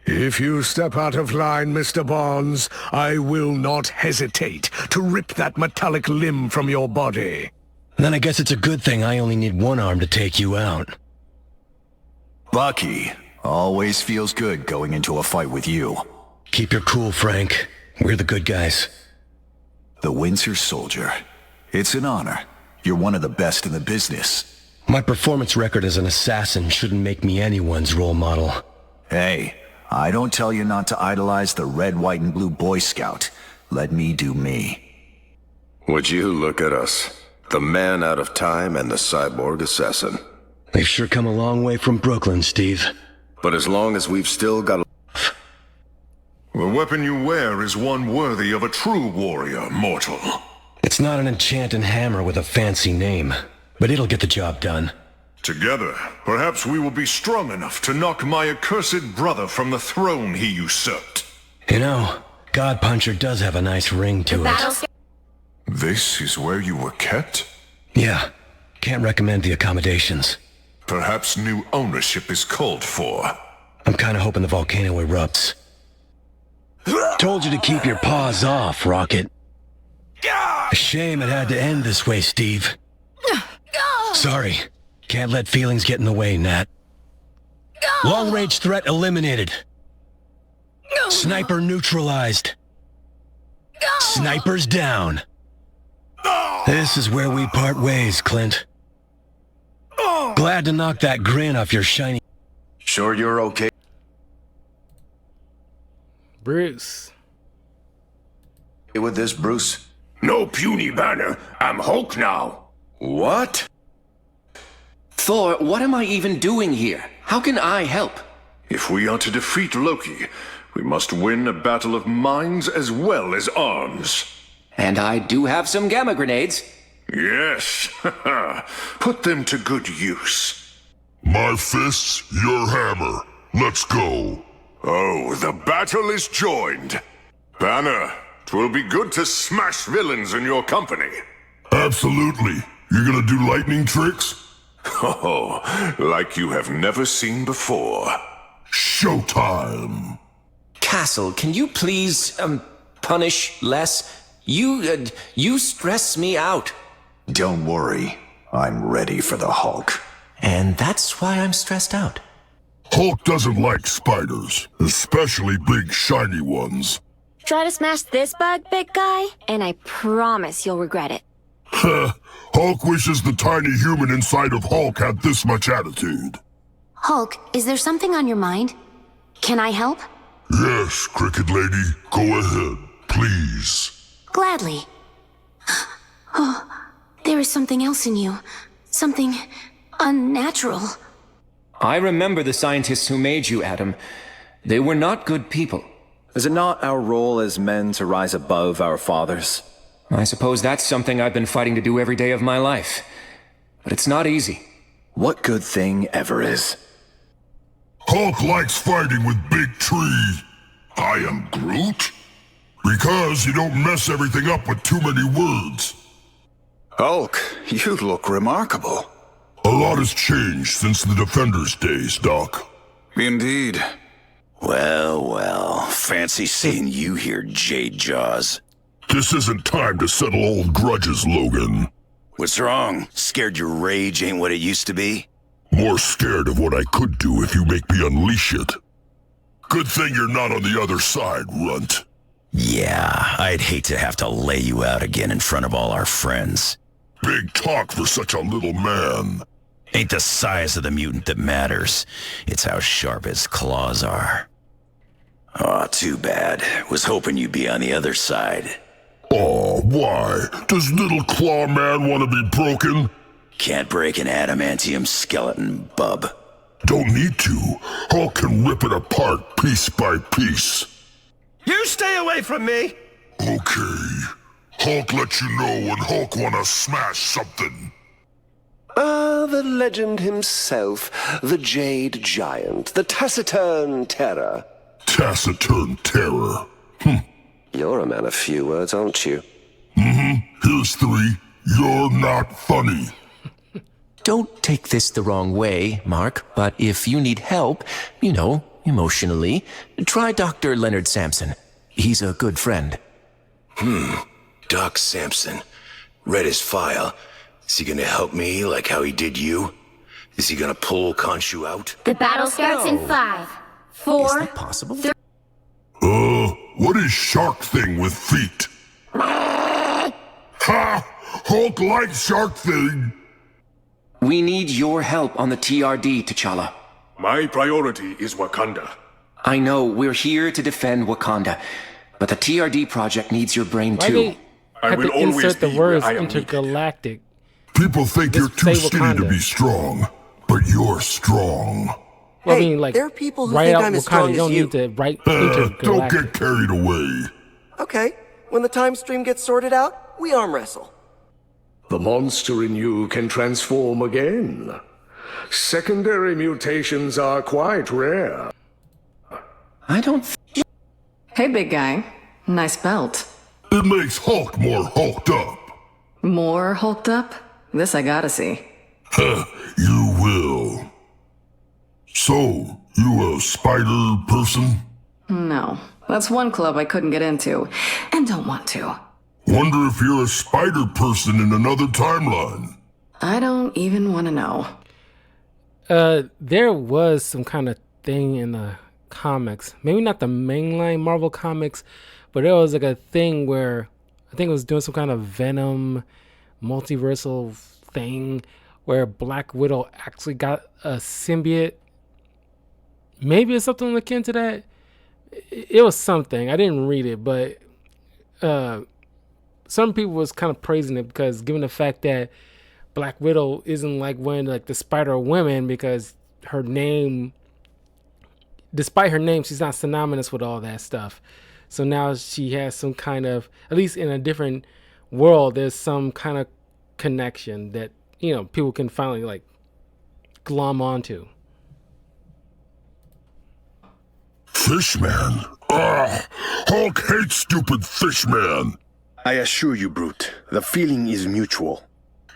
If you step out of line, Mr. Barnes, I will not hesitate to rip that metallic limb from your body. Then I guess it's a good thing I only need one arm to take you out. Bucky, always feels good going into a fight with you. Keep your cool, Frank. We're the good guys. The Winter Soldier. It's an honor. You're one of the best in the business. My performance record as an assassin shouldn't make me anyone's role model. Hey, I don't tell you not to idolize the red, white, and blue Boy Scout. Let me do me. Would you look at us? The man out of time and the cyborg assassin. They've sure come a long way from Brooklyn, Steve. But as long as we've still got the weapon you wear is one worthy of a true warrior, mortal. It's not an enchanted hammer with a fancy name, but it'll get the job done. Together, perhaps we will be strong enough to knock my accursed brother from the throne he usurped. You know, God Puncher does have a nice ring to it. This is where you were kept? Yeah. Can't recommend the accommodations. Perhaps new ownership is called for. I'm kinda hoping the volcano erupts. Told you to keep your paws off, Rocket. A shame it had to end this way, Steve. Sorry. Can't let feelings get in the way, Nat. Long-range threat eliminated. Sniper neutralized. Snipers down. This is where we part ways, Clint. Glad to knock that grin off your shiny... Sure you're okay? Bruce. With this, Bruce? No puny Banner. I'm Hulk now. What? Thor, what am I even doing here? How can I help? If we are to defeat Loki, we must win a battle of minds as well as arms. And I do have some gamma grenades. Yes. Put them to good use. My fists, your hammer. Let's go. Oh, the battle is joined. Banner, 'twill be good to smash villains in your company. Absolutely. You're gonna do lightning tricks? Oh, like you have never seen before. Showtime. Castle, can you please, punish less? You stress me out. Don't worry. I'm ready for the Hulk. And that's why I'm stressed out. Hulk doesn't like spiders, especially big shiny ones. Try to smash this bug, big guy, and I promise you'll regret it. Hulk wishes the tiny human inside of Hulk had this much attitude. Hulk, is there something on your mind? Can I help? Yes, Cricket Lady, go ahead, please. Gladly. Oh, there is something else in you. Something unnatural. I remember the scientists who made you, Adam. They were not good people. Is it not our role as men to rise above our fathers? I suppose that's something I've been fighting to do every day of my life. But it's not easy. What good thing ever is? Hulk likes fighting with Big Tree. I am Groot? Because you don't mess everything up with too many words. Hulk, you look remarkable. A lot has changed since the Defenders days, Doc. Indeed. Well, well, fancy seeing you here, Jade Jaws. This isn't time to settle old grudges, Logan. What's wrong? Scared your rage ain't what it used to be? More scared of what I could do if you make me unleash it. Good thing you're not on the other side, Runt. Yeah, I'd hate to have to lay you out again in front of all our friends. Big talk for such a little man. Ain't the size of the mutant that matters. It's how sharp his claws are. Aw, too bad. Was hoping you'd be on the other side. Oh, why? Does Little Claw Man want to be broken? Can't break an adamantium skeleton, bub. Don't need to. Hulk can rip it apart piece by piece. You stay away from me! Okay. Hulk let you know when Hulk wanna smash something. The legend himself, the Jade Giant, the Taciturn Terror. Taciturn Terror. You're a man of few words, aren't you? Here's 3. You're not funny. Don't take this the wrong way, Mark, but if you need help, emotionally, try Dr. Leonard Sampson. He's a good friend. Doc Sampson. Read his file. Is he gonna help me like how he did you? Is he gonna pull Khonshu out? The battle starts in 5, 4, Is that possible? 3. What is shark thing with feet? Ha! Hulk likes shark thing. We need your help on the TRD, T'Challa. My priority is Wakanda. I know, we're here to defend Wakanda, but the TRD project needs your brain Why too. they I have will to always insert the be where words I am needed. intergalactic? People think Just you're too say skinny to Wakanda. be strong, but you're strong. Well, I Hey, mean, like, there are people who write think out I'm as Wakanda. strong You don't as you. need to write Don't intergalactic. get carried away. Okay, when the time stream gets sorted out, we arm wrestle. The monster in you can transform again. Secondary mutations are quite rare. I don't Hey, big guy. Nice belt. It makes Hulk more hulked up. More hulked up? This I gotta see. You will. So, you a spider person? No, that's one club I couldn't get into, and don't want to. Wonder if you're a spider person in another timeline. I don't even want to know. There was some kind of thing in the comics, maybe not the mainline Marvel comics, but there was like a thing where I think it was doing some kind of Venom multiversal thing where Black Widow actually got a symbiote. Maybe it's something akin to that. It was something. I didn't read it, but some people was kind of praising it because given the fact that Black Widow isn't like one of like the Spider Women because her name, despite her name, she's not synonymous with all that stuff. So now she has some kind of, at least in a different world, there's some kind of connection that, people can finally like glom onto. Fishman? Hulk hates stupid Fishman. I assure you, Brute, the feeling is mutual.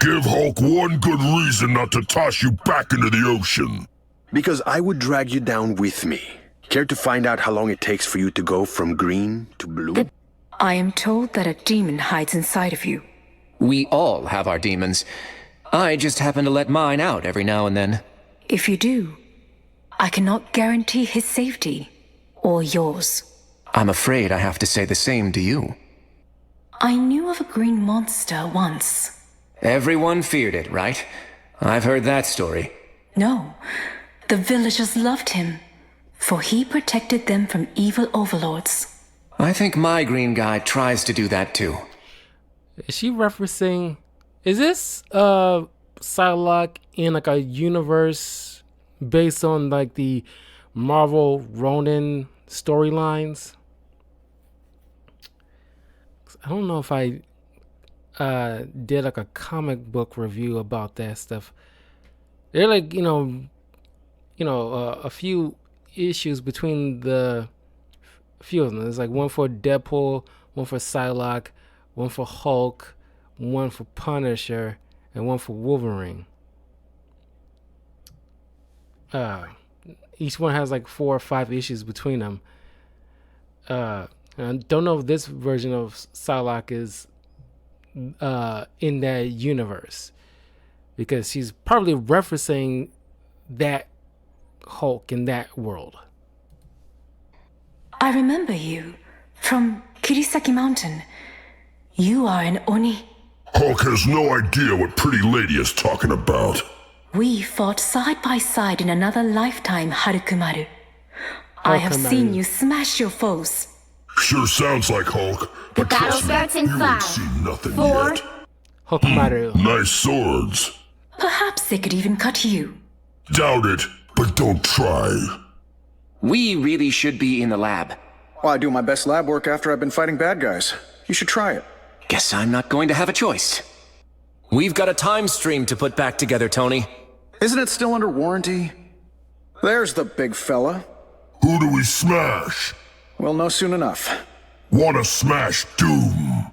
Give Hulk one good reason not to toss you back into the ocean. Because I would drag you down with me. Care to find out how long it takes for you to go from green to blue? I am told that a demon hides inside of you. We all have our demons. I just happen to let mine out every now and then. If you do, I cannot guarantee his safety or yours. I'm afraid I have to say the same to you. I knew of a green monster once. Everyone feared it, right? I've heard that story. No, the villagers loved him, for he protected them from evil overlords. I think my green guy tries to do that too. Is she referencing... Is this Psylocke in like a universe based on like the Marvel Ronin storylines? I don't know if I did like a comic book review about that stuff. They're like, a few issues between the few of them. There's like one for Deadpool, one for Psylocke, one for Hulk, one for Punisher, and one for Wolverine. Each one has like 4 or 5 issues between them. I don't know if this version of Psylocke is in that universe, because she's probably referencing that Hulk in that world. I remember you from Kirisaki Mountain. You are an Oni. Hulk has no idea what Pretty Lady is talking about. We fought side by side in another lifetime, Harukumaru. I have seen you smash your foes. Sure sounds like Hulk, The but battle trust me, starts in you ain't 5, seen nothing 4. yet. Hakumaru. Nice swords. Perhaps they could even cut you. Doubt it, but don't try. We really should be in the lab. Well, I do my best lab work after I've been fighting bad guys. You should try it. Guess I'm not going to have a choice. We've got a time stream to put back together, Tony. Isn't it still under warranty? There's the big fella. Who do we smash? We'll know soon enough. Wanna smash Doom?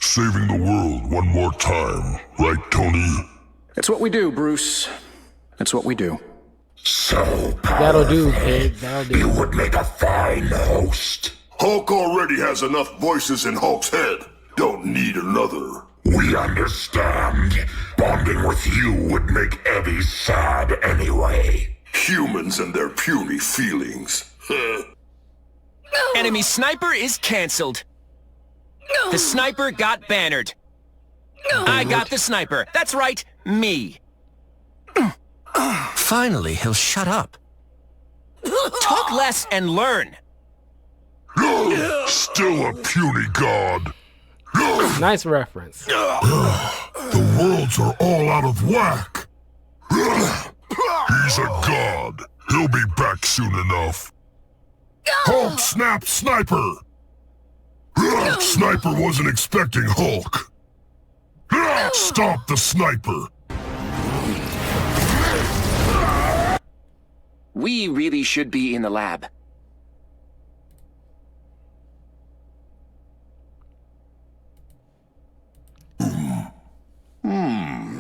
Saving the world one more time, right, Tony? It's what we do, Bruce. It's what we do. So That'll do, kid. That'll do. You would make a fine host. Hulk already has enough voices in Hulk's head. Don't need another. We understand. Bonding with you would make Eddie sad anyway. Humans and their puny feelings. Enemy sniper is cancelled. The sniper got bannered. I got the sniper. That's right, me. Finally, he'll shut up. Talk less and learn. Still a puny god. Nice reference. The worlds are all out of whack. He's a god. He'll be back soon enough. Hulk snapped Sniper. Sniper wasn't expecting Hulk. Stop the Sniper. We really should be in the lab.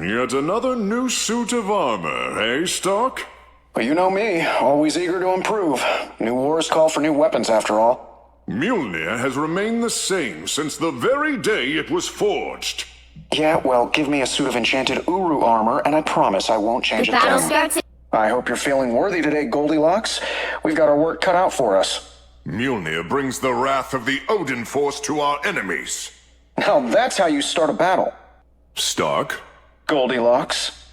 Yet another new suit of armor, eh, Stark? Well, you know me, always eager to improve. New wars call for new weapons, after all. Mjolnir has remained the same since the very day it was forged. Yeah, well, give me a suit of enchanted Uru armor, and I promise I won't change The it battle down. starts in... I hope you're feeling worthy today, Goldilocks. We've got our work cut out for us. Mjolnir brings the wrath of the Odin Force to our enemies. Now that's how you start a battle. Stark? Goldilocks.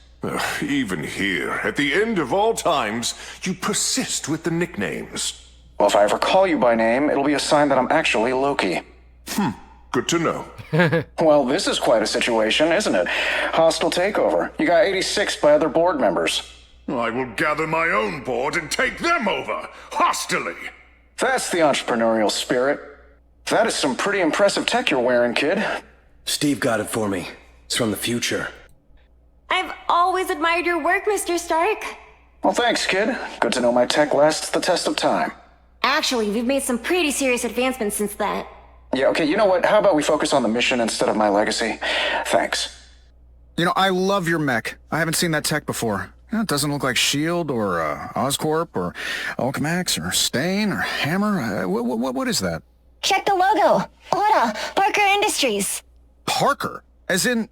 Even here, at the end of all times, you persist with the nicknames. Well, if I ever call you by name, it'll be a sign that I'm actually Loki. Good to know. Well, this is quite a situation, isn't it? Hostile takeover. You got 86 by other board members. I will gather my own board and take them over, hostilely. That's the entrepreneurial spirit. That is some pretty impressive tech you're wearing, kid. Steve got it for me. It's from the future. I've always admired your work, Mr. Stark. Well, thanks, kid. Good to know my tech lasts the test of time. Actually, we've made some pretty serious advancements since that. Yeah, okay, you know what? How about we focus on the mission instead of my legacy? Thanks. You know, I love your mech. I haven't seen that tech before. It doesn't look like S.H.I.E.L.D. or Oscorp or Alchemax or Stain or Hammer. What is that? Check the logo. Ora, Parker Industries. Parker? As in,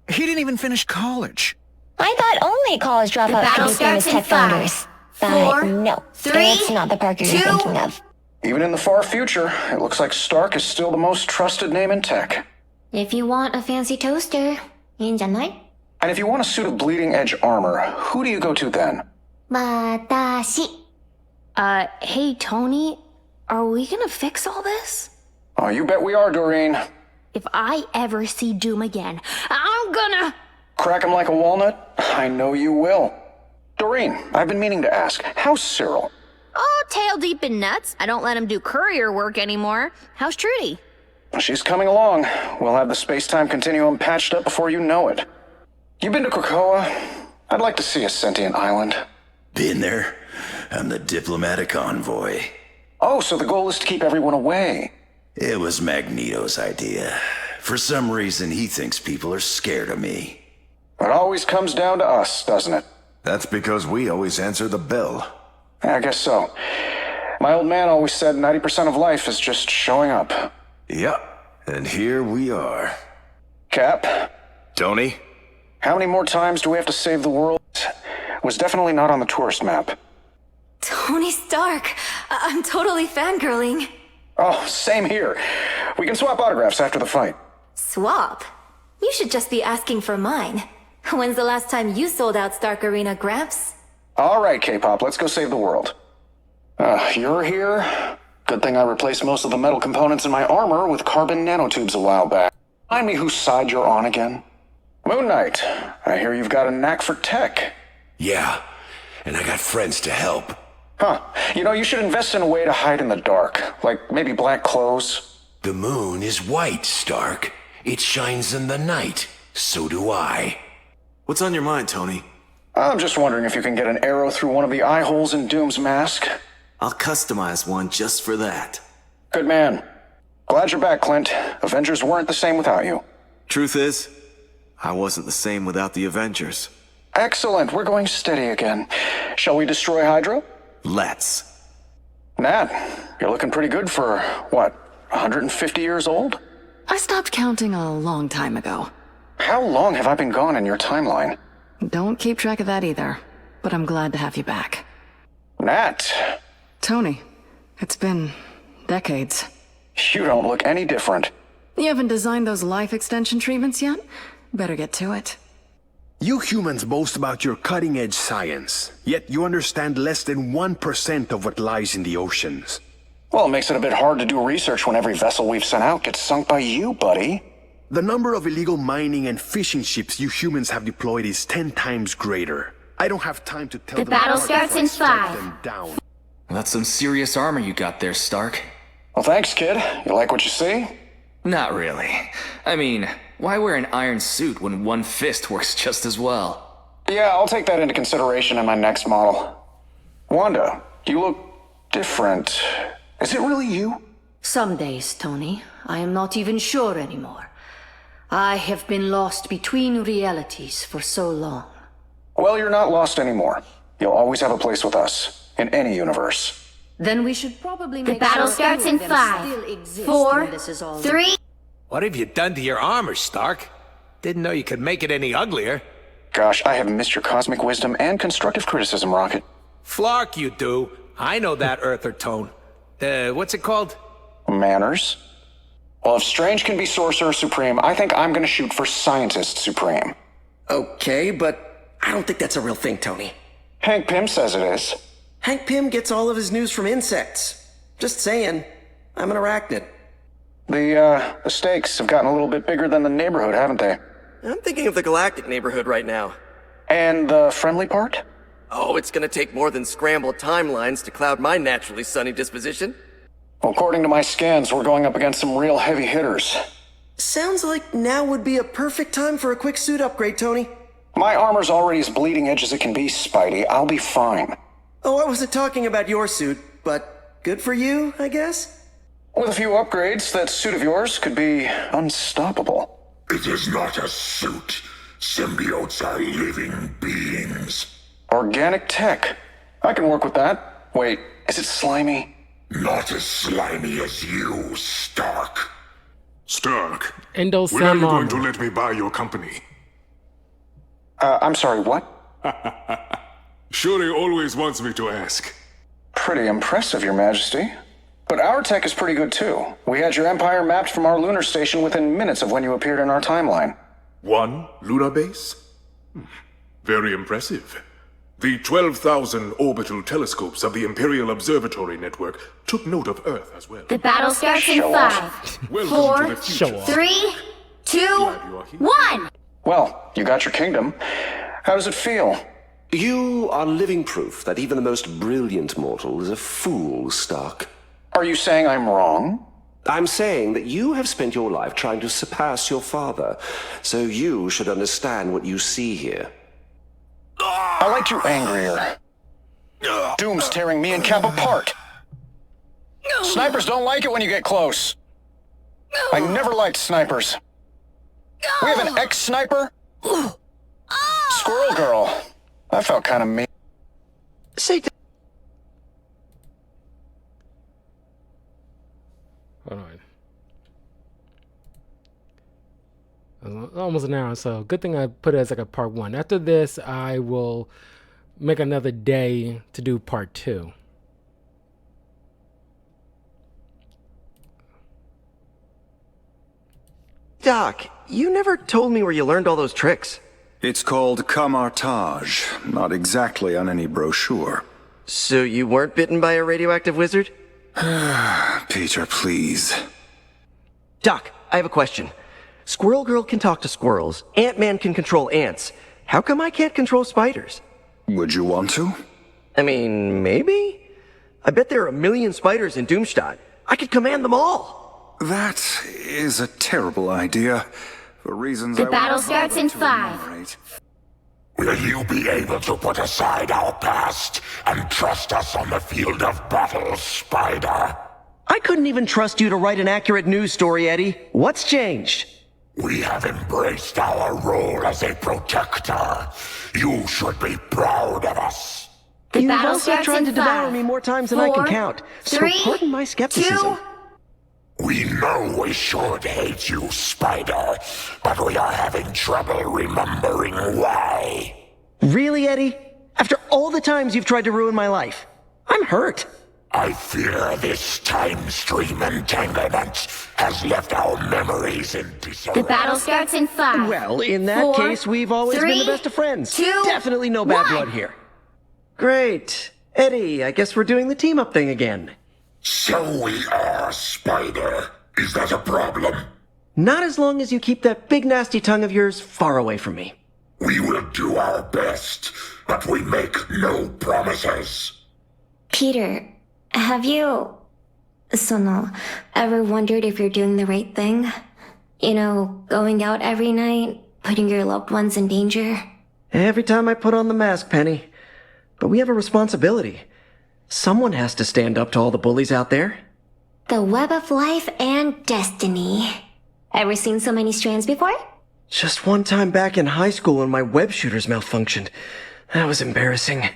he didn't even finish college. I thought only college dropouts could be famous tech founders. No, it's not the Parker you're thinking of. Even in the far future, it looks like Stark is still the most trusted name in tech. If you want a fancy toaster, いいんじゃない? And if you want a suit of bleeding edge armor, who do you go to then? 私. Hey, Tony, are we gonna fix all this? Oh, you bet we are, Doreen. If I ever see Doom again, I'm gonna... Crack him like a walnut? I know you will. Doreen, I've been meaning to ask, how's Cyril? Oh, tail deep in nuts. I don't let him do courier work anymore. How's Trudy? She's coming along. We'll have the space-time continuum patched up before you know it. You been to Krakoa? I'd like to see a sentient island. Been there. I'm the diplomatic envoy. Oh, so the goal is to keep everyone away. It was Magneto's idea. For some reason, he thinks people are scared of me. It always comes down to us, doesn't it? That's because we always answer the bell. I guess so. My old man always said 90% of life is just showing up. Yep, and here we are. Cap? Tony? How many more times do we have to save the world? Was definitely not on the tourist map. Tony Stark. I'm totally fangirling. Oh, same here. We can swap autographs after the fight. Swap? You should just be asking for mine. When's the last time you sold out Stark Arena, Gramps? All right, K-pop, let's go save the world. You're here. Good thing I replaced most of the metal components in my armor with carbon nanotubes a while back. Remind me whose side you're on again. Moon Knight, I hear you've got a knack for tech. Yeah, and I got friends to help. Huh. You know, you should invest in a way to hide in the dark. Like maybe black clothes. The moon is white, Stark. It shines in the night. So do I. What's on your mind, Tony? I'm just wondering if you can get an arrow through one of the eye holes in Doom's mask. I'll customize one just for that. Good man. Glad you're back, Clint. Avengers weren't the same without you. Truth is, I wasn't the same without the Avengers. Excellent. We're going steady again. Shall we destroy Hydra? Let's. Nat, you're looking pretty good for, what, 150 years old? I stopped counting a long time ago. How long have I been gone in your timeline? Don't keep track of that either, but I'm glad to have you back. Nat! Tony, it's been decades. You don't look any different. You haven't designed those life extension treatments yet? Better get to it. You humans boast about your cutting-edge science, yet you understand less than 1% of what lies in the oceans. Well, it makes it a bit hard to do research when every vessel we've sent out gets sunk by you, buddy. The number of illegal mining and fishing ships you humans have deployed is 10 times greater. I don't have time to tell them. The battle apart starts in before I strike 5. them down. That's some serious armor you got there, Stark. Well, thanks, kid. You like what you see? Not really. I mean, why wear an iron suit when one fist works just as well? Yeah, I'll take that into consideration in my next model. Wanda, you look different. Is it really you? Some days, Tony, I am not even sure anymore. I have been lost between realities for so long. Well, you're not lost anymore. You'll always have a place with us, in any universe. Then we should probably The make battle sure starts in few of them 5, still exist 4, when this is all 3. What have you done to your armor, Stark? Didn't know you could make it any uglier. Gosh, I have missed your cosmic wisdom and constructive criticism, Rocket. Flark, you do. I know that Earther tone. What's it called? Manners? Well, if Strange can be Sorcerer Supreme, I think I'm gonna shoot for Scientist Supreme. Okay, but I don't think that's a real thing, Tony. Hank Pym says it is. Hank Pym gets all of his news from insects. Just saying. I'm an arachnid. The stakes have gotten a little bit bigger than the neighborhood, haven't they? I'm thinking of the galactic neighborhood right now. And the friendly part? Oh, it's gonna take more than scrambled timelines to cloud my naturally sunny disposition. According to my scans, we're going up against some real heavy hitters. Sounds like now would be a perfect time for a quick suit upgrade, Tony. My armor's already as bleeding edge as it can be, Spidey. I'll be fine. Oh, I wasn't talking about your suit, but good for you, I guess? With a few upgrades, that suit of yours could be unstoppable. It is not a suit. Symbiotes are living beings. Organic tech. I can work with that. Wait, is it slimy? Not as slimy as you, Stark. Stark, Endo when are you Sam going to armor. let me buy your company? I'm sorry, what? Shuri always wants me to ask. Pretty impressive, Your Majesty. But our tech is pretty good too. We had your empire mapped from our lunar station within minutes of when you appeared in our timeline. One lunar base? Very impressive. The 12,000 orbital telescopes of the Imperial Observatory Network took note of Earth as well. The battle starts in 5, Welcome to 4, the future. 3, 2, 1! Well, you got your kingdom. How does it feel? You are living proof that even the most brilliant mortal is a fool, Stark. Are you saying I'm wrong? I'm saying that you have spent your life trying to surpass your father, so you should understand what you see here. I liked you angrier. Doom's tearing me and Cap apart. Snipers don't like it when you get close. I never liked snipers. We have an ex-sniper? Squirrel Girl. That felt kind of mean. Say, Hold on. Almost an hour, so good thing I put it as like a part 1. After this, I will make another day to do part 2. Doc, you never told me where you learned all those tricks. It's called camartage. Not exactly on any brochure. So you weren't bitten by a radioactive wizard? Peter, please. Doc, I have a question. Squirrel Girl can talk to squirrels. Ant-Man can control ants. How come I can't control spiders? Would you want to? I mean, maybe? I bet there are a million spiders in Doomstadt. I could command them all. That is a terrible idea. For reasons The battle starts in 5. Will you be able to put aside our past and trust us on the field of battle, Spider? I couldn't even trust you to write an accurate news story, Eddie. What's changed? We have embraced our role as a protector. You should be proud of us. You've also tried to devour me more times than I can count. So 3, pardon my skepticism. 2. We know we should hate you, Spider, but we are having trouble remembering why. Really, Eddie? After all the times you've tried to ruin my life, I'm hurt. I fear this time stream entanglement has left our memories in disarray. The battle starts in 5. Well, in that 4, case, we've always been the 3, best of friends. 2, Definitely no bad 1. blood here. Great. Eddie, I guess we're doing the team-up thing again. So we are, Spider. Is that a problem? Not as long as you keep that big nasty tongue of yours far away from me. We will do our best, but we make no promises. Peter, have you, ever wondered if you're doing the right thing? You know, going out every night, putting your loved ones in danger? Every time I put on the mask, Penny. But we have a responsibility. Someone has to stand up to all the bullies out there. The web of life and destiny. Ever seen so many strands before? Just one time back in high school when my web shooters malfunctioned. That was embarrassing.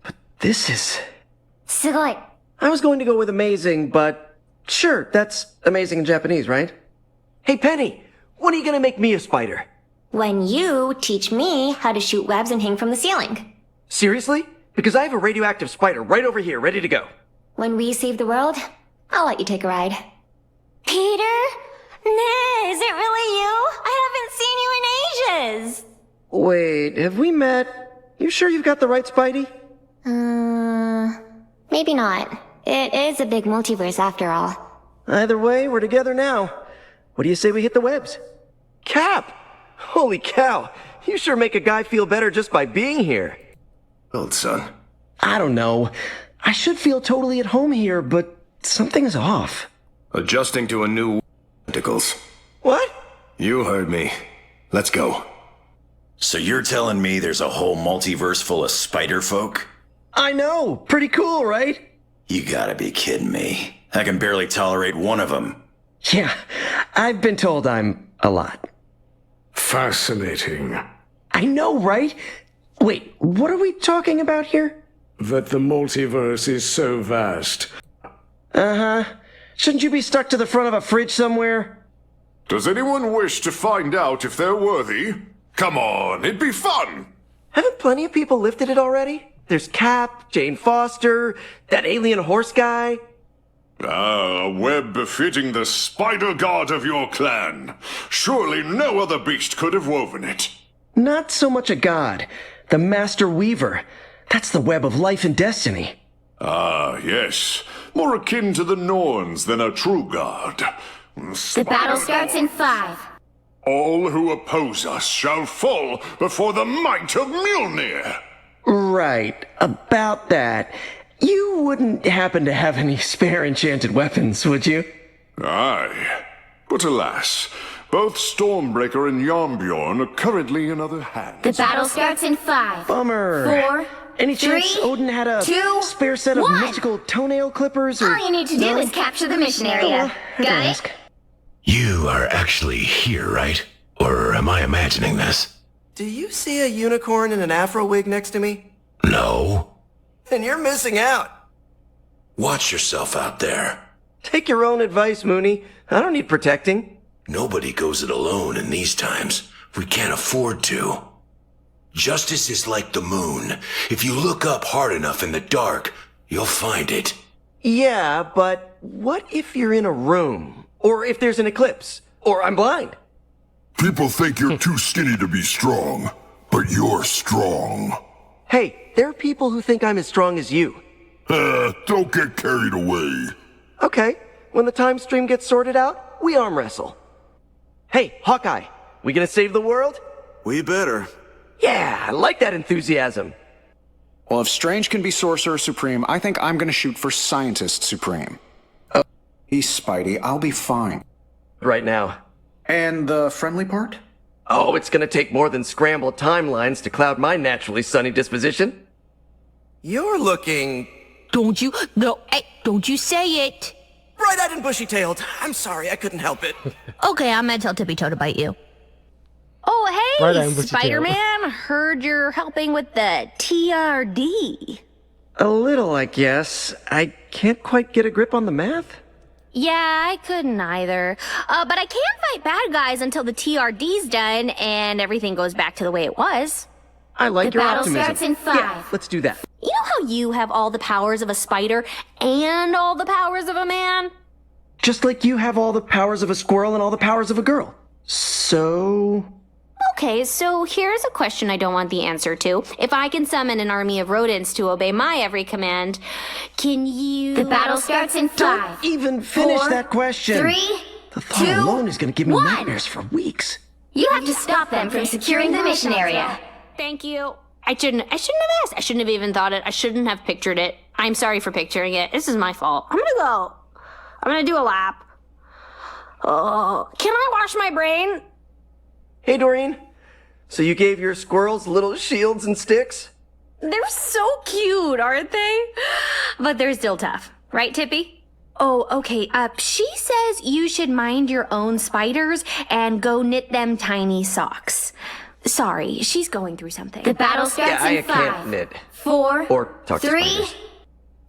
But this is... すごい. I was going to go with amazing, but... Sure, that's amazing in Japanese, right? Hey, Penny, when are you gonna make me a spider? When you teach me how to shoot webs and hang from the ceiling. Seriously? Because I have a radioactive spider right over here, ready to go. When we save the world, I'll let you take a ride. Peter? Nah, is it really you? I haven't seen you in ages. Wait, have we met? You sure you've got the right Spidey? Maybe not. It is a big multiverse after all. Either way, we're together now. What do you say we hit the webs? Cap! Holy cow, you sure make a guy feel better just by being here. Old son. I don't know. I should feel totally at home here, but something's off. Adjusting to a new tentacles. What? You heard me. Let's go. So you're telling me there's a whole multiverse full of spider folk? I know! Pretty cool, right? You gotta be kidding me. I can barely tolerate one of them. Yeah, I've been told I'm a lot. Fascinating. I know, right? Wait, what are we talking about here? That the multiverse is so vast. Uh-huh. Shouldn't you be stuck to the front of a fridge somewhere? Does anyone wish to find out if they're worthy? Come on, it'd be fun! Haven't plenty of people lifted it already? There's Cap, Jane Foster, that alien horse guy. Ah, a web befitting the spider god of your clan. Surely no other beast could have woven it. Not so much a god. The Master Weaver. That's the web of life and destiny. Ah, yes. More akin to the Norns than a true god. The battle starts in 5. All who oppose us shall fall before the might of Mjolnir. Right, about that. You wouldn't happen to have any spare enchanted weapons, would you? Aye. But alas, both Stormbreaker and Yarnbjorn are currently in other hands. The battle starts in 5. Bummer. 4. Any 3, chance Odin had a 2, spare set of 1. mystical toenail clippers? Or... All you need to do No? is capture the mission area. Got it? You are actually here, right? Or am I imagining this? Do you see a unicorn in an afro wig next to me? No. Then you're missing out. Watch yourself out there. Take your own advice, Mooney. I don't need protecting. Nobody goes it alone in these times. We can't afford to. Justice is like the moon. If you look up hard enough in the dark, you'll find it. Yeah, but what if you're in a room? Or if there's an eclipse? Or I'm blind? People think you're too skinny to be strong, but you're strong. Hey, there are people who think I'm as strong as you. Don't get carried away. Okay, when the time stream gets sorted out, we arm wrestle. Hey, Hawkeye, we gonna save the world? We better. Yeah, I like that enthusiasm. Well, if Strange can be Sorcerer Supreme, I think I'm gonna shoot for Scientist Supreme. He's Spidey, I'll be fine. Right now. And the friendly part? Oh, it's gonna take more than scrambled timelines to cloud my naturally sunny disposition. You're looking... Don't you? No, hey, don't you say it. bright-eyed and bushy-tailed. I'm sorry, I couldn't help it. Okay, I'm gonna tell Tippy-Toe to bite you. Oh, Bright-eyed hey, and bushy-tailed. Spider-Man. Heard you're helping with the TRD. A little, I guess. I can't quite get a grip on the math. Yeah, I couldn't either. But I can't fight bad guys until the TRD's done and everything goes back to the way it was. I like The your battle optimism. starts in 5. Yeah, let's do that. You know how you have all the powers of a spider and all the powers of a man? Just like you have all the powers of a squirrel and all the powers of a girl. So... Okay, so here's a question I don't want the answer to. If I can summon an army of rodents to obey my every command, can you... The battle starts in 5. Don't even finish 4, that question. 3, The thought 2, alone is going to give me 1. nightmares for weeks. You have to stop them from securing the mission area. Thank you. I shouldn't have asked. I shouldn't have even thought it. I shouldn't have pictured it. I'm sorry for picturing it. This is my fault. I'm gonna do a lap. Oh, can I wash my brain? Hey, Doreen. So you gave your squirrels little shields and sticks? They're so cute, aren't they? But they're still tough. Right, Tippy? Oh, okay. She says you should mind your own spiders and go knit them tiny socks. Sorry, she's going through something. The battle starts Yeah, I in 5. can't knit. 4, Or talk to 3. spiders.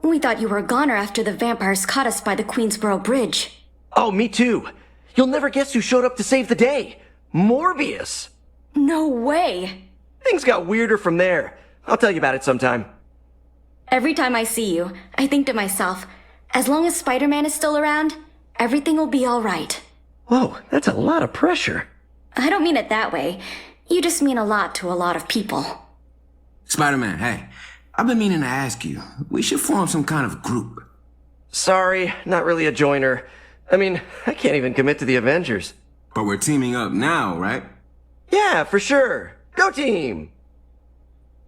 We thought you were a goner after the vampires caught us by the Queensboro Bridge. Oh, me too. You'll never guess who showed up to save the day. Morbius. No way. Things got weirder from there. I'll tell you about it sometime. Every time I see you, I think to myself, as long as Spider-Man is still around, everything will be all right. Whoa, that's a lot of pressure. I don't mean it that way. You just mean a lot to a lot of people. Spider-Man, hey. I've been meaning to ask you. We should form some kind of group. Sorry, not really a joiner. I mean, I can't even commit to the Avengers. But we're teaming up now, right? Yeah, for sure. Go team!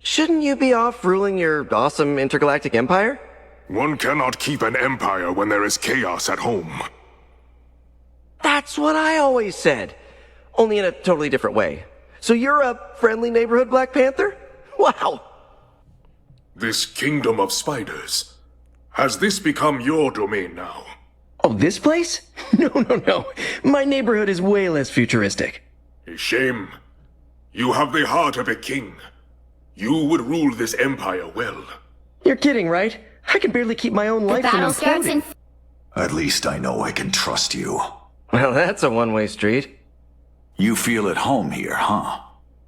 Shouldn't you be off ruling your awesome intergalactic empire? One cannot keep an empire when there is chaos at home. That's what I always said. Only in a totally different way. So you're a friendly neighborhood Black Panther? Wow! This kingdom of spiders. Has this become your domain now? Oh, this place? No. My neighborhood is way less futuristic. A shame. You have the heart of a king. You would rule this empire well. You're kidding, right? I can barely keep my own life from imploding. At least I know I can trust you. Well, that's a one-way street. You feel at home here, huh?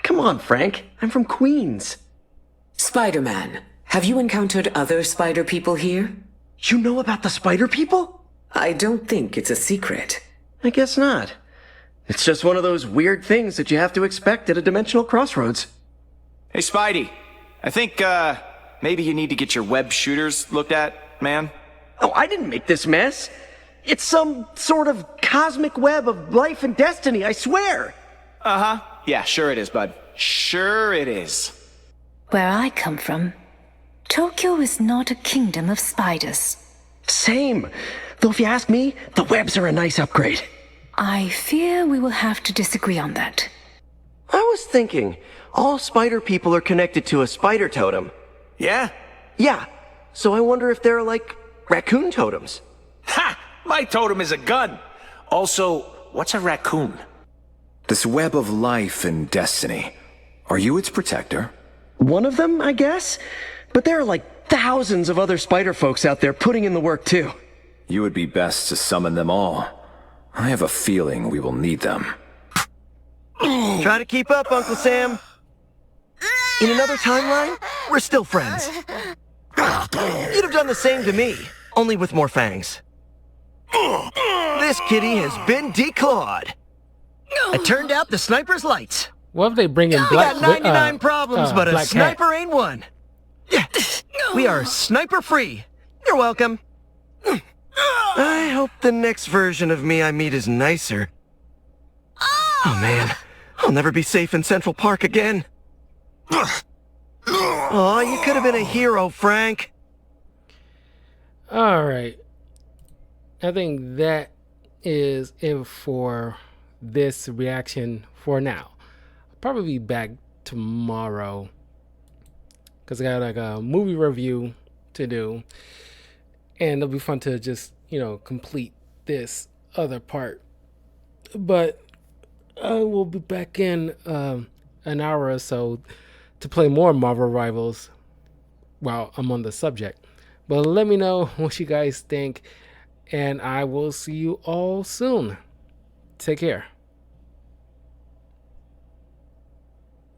Come on, Frank. I'm from Queens. Spider-Man, Have you encountered other spider people here? You know about the spider people? I don't think it's a secret. I guess not. It's just one of those weird things that you have to expect at a dimensional crossroads. Hey, Spidey. I think, maybe you need to get your web shooters looked at, man. Oh, I didn't make this mess. It's some sort of cosmic web of life and destiny, I swear. Uh-huh. Yeah, sure it is, bud. Sure it is. Where I come from, Tokyo is not a kingdom of spiders. Same. Though if you ask me, the webs are a nice upgrade. I fear we will have to disagree on that. I was thinking, all spider people are connected to a spider totem. Yeah? Yeah. So I wonder if they're like raccoon totems. Ha! My totem is a gun. Also, what's a raccoon? This web of life and destiny. Are you its protector? One of them, I guess? But there are like thousands of other spider folks out there putting in the work too. You would be best to summon them all. I have a feeling we will need them. Try to keep up, Uncle Sam. In another timeline, we're still friends. You'd have done the same to me, only with more fangs. This kitty has been declawed. I turned out the sniper's lights. What if they bring in We black? got 99 problems, but a Black Cat? sniper ain't one. Yeah, we are sniper free. You're welcome. I hope the next version of me I meet is nicer. Oh man, I'll never be safe in Central Park again. Aw, you could have been a hero, Frank. All right. I think that is it for this reaction for now. I'll probably be back tomorrow because I got like a movie review to do, and it'll be fun to just, you know, complete this other part. But I will be back in an hour or so to play more Marvel Rivals while I'm on the subject. But let me know what you guys think, and I will see you all soon. Take care.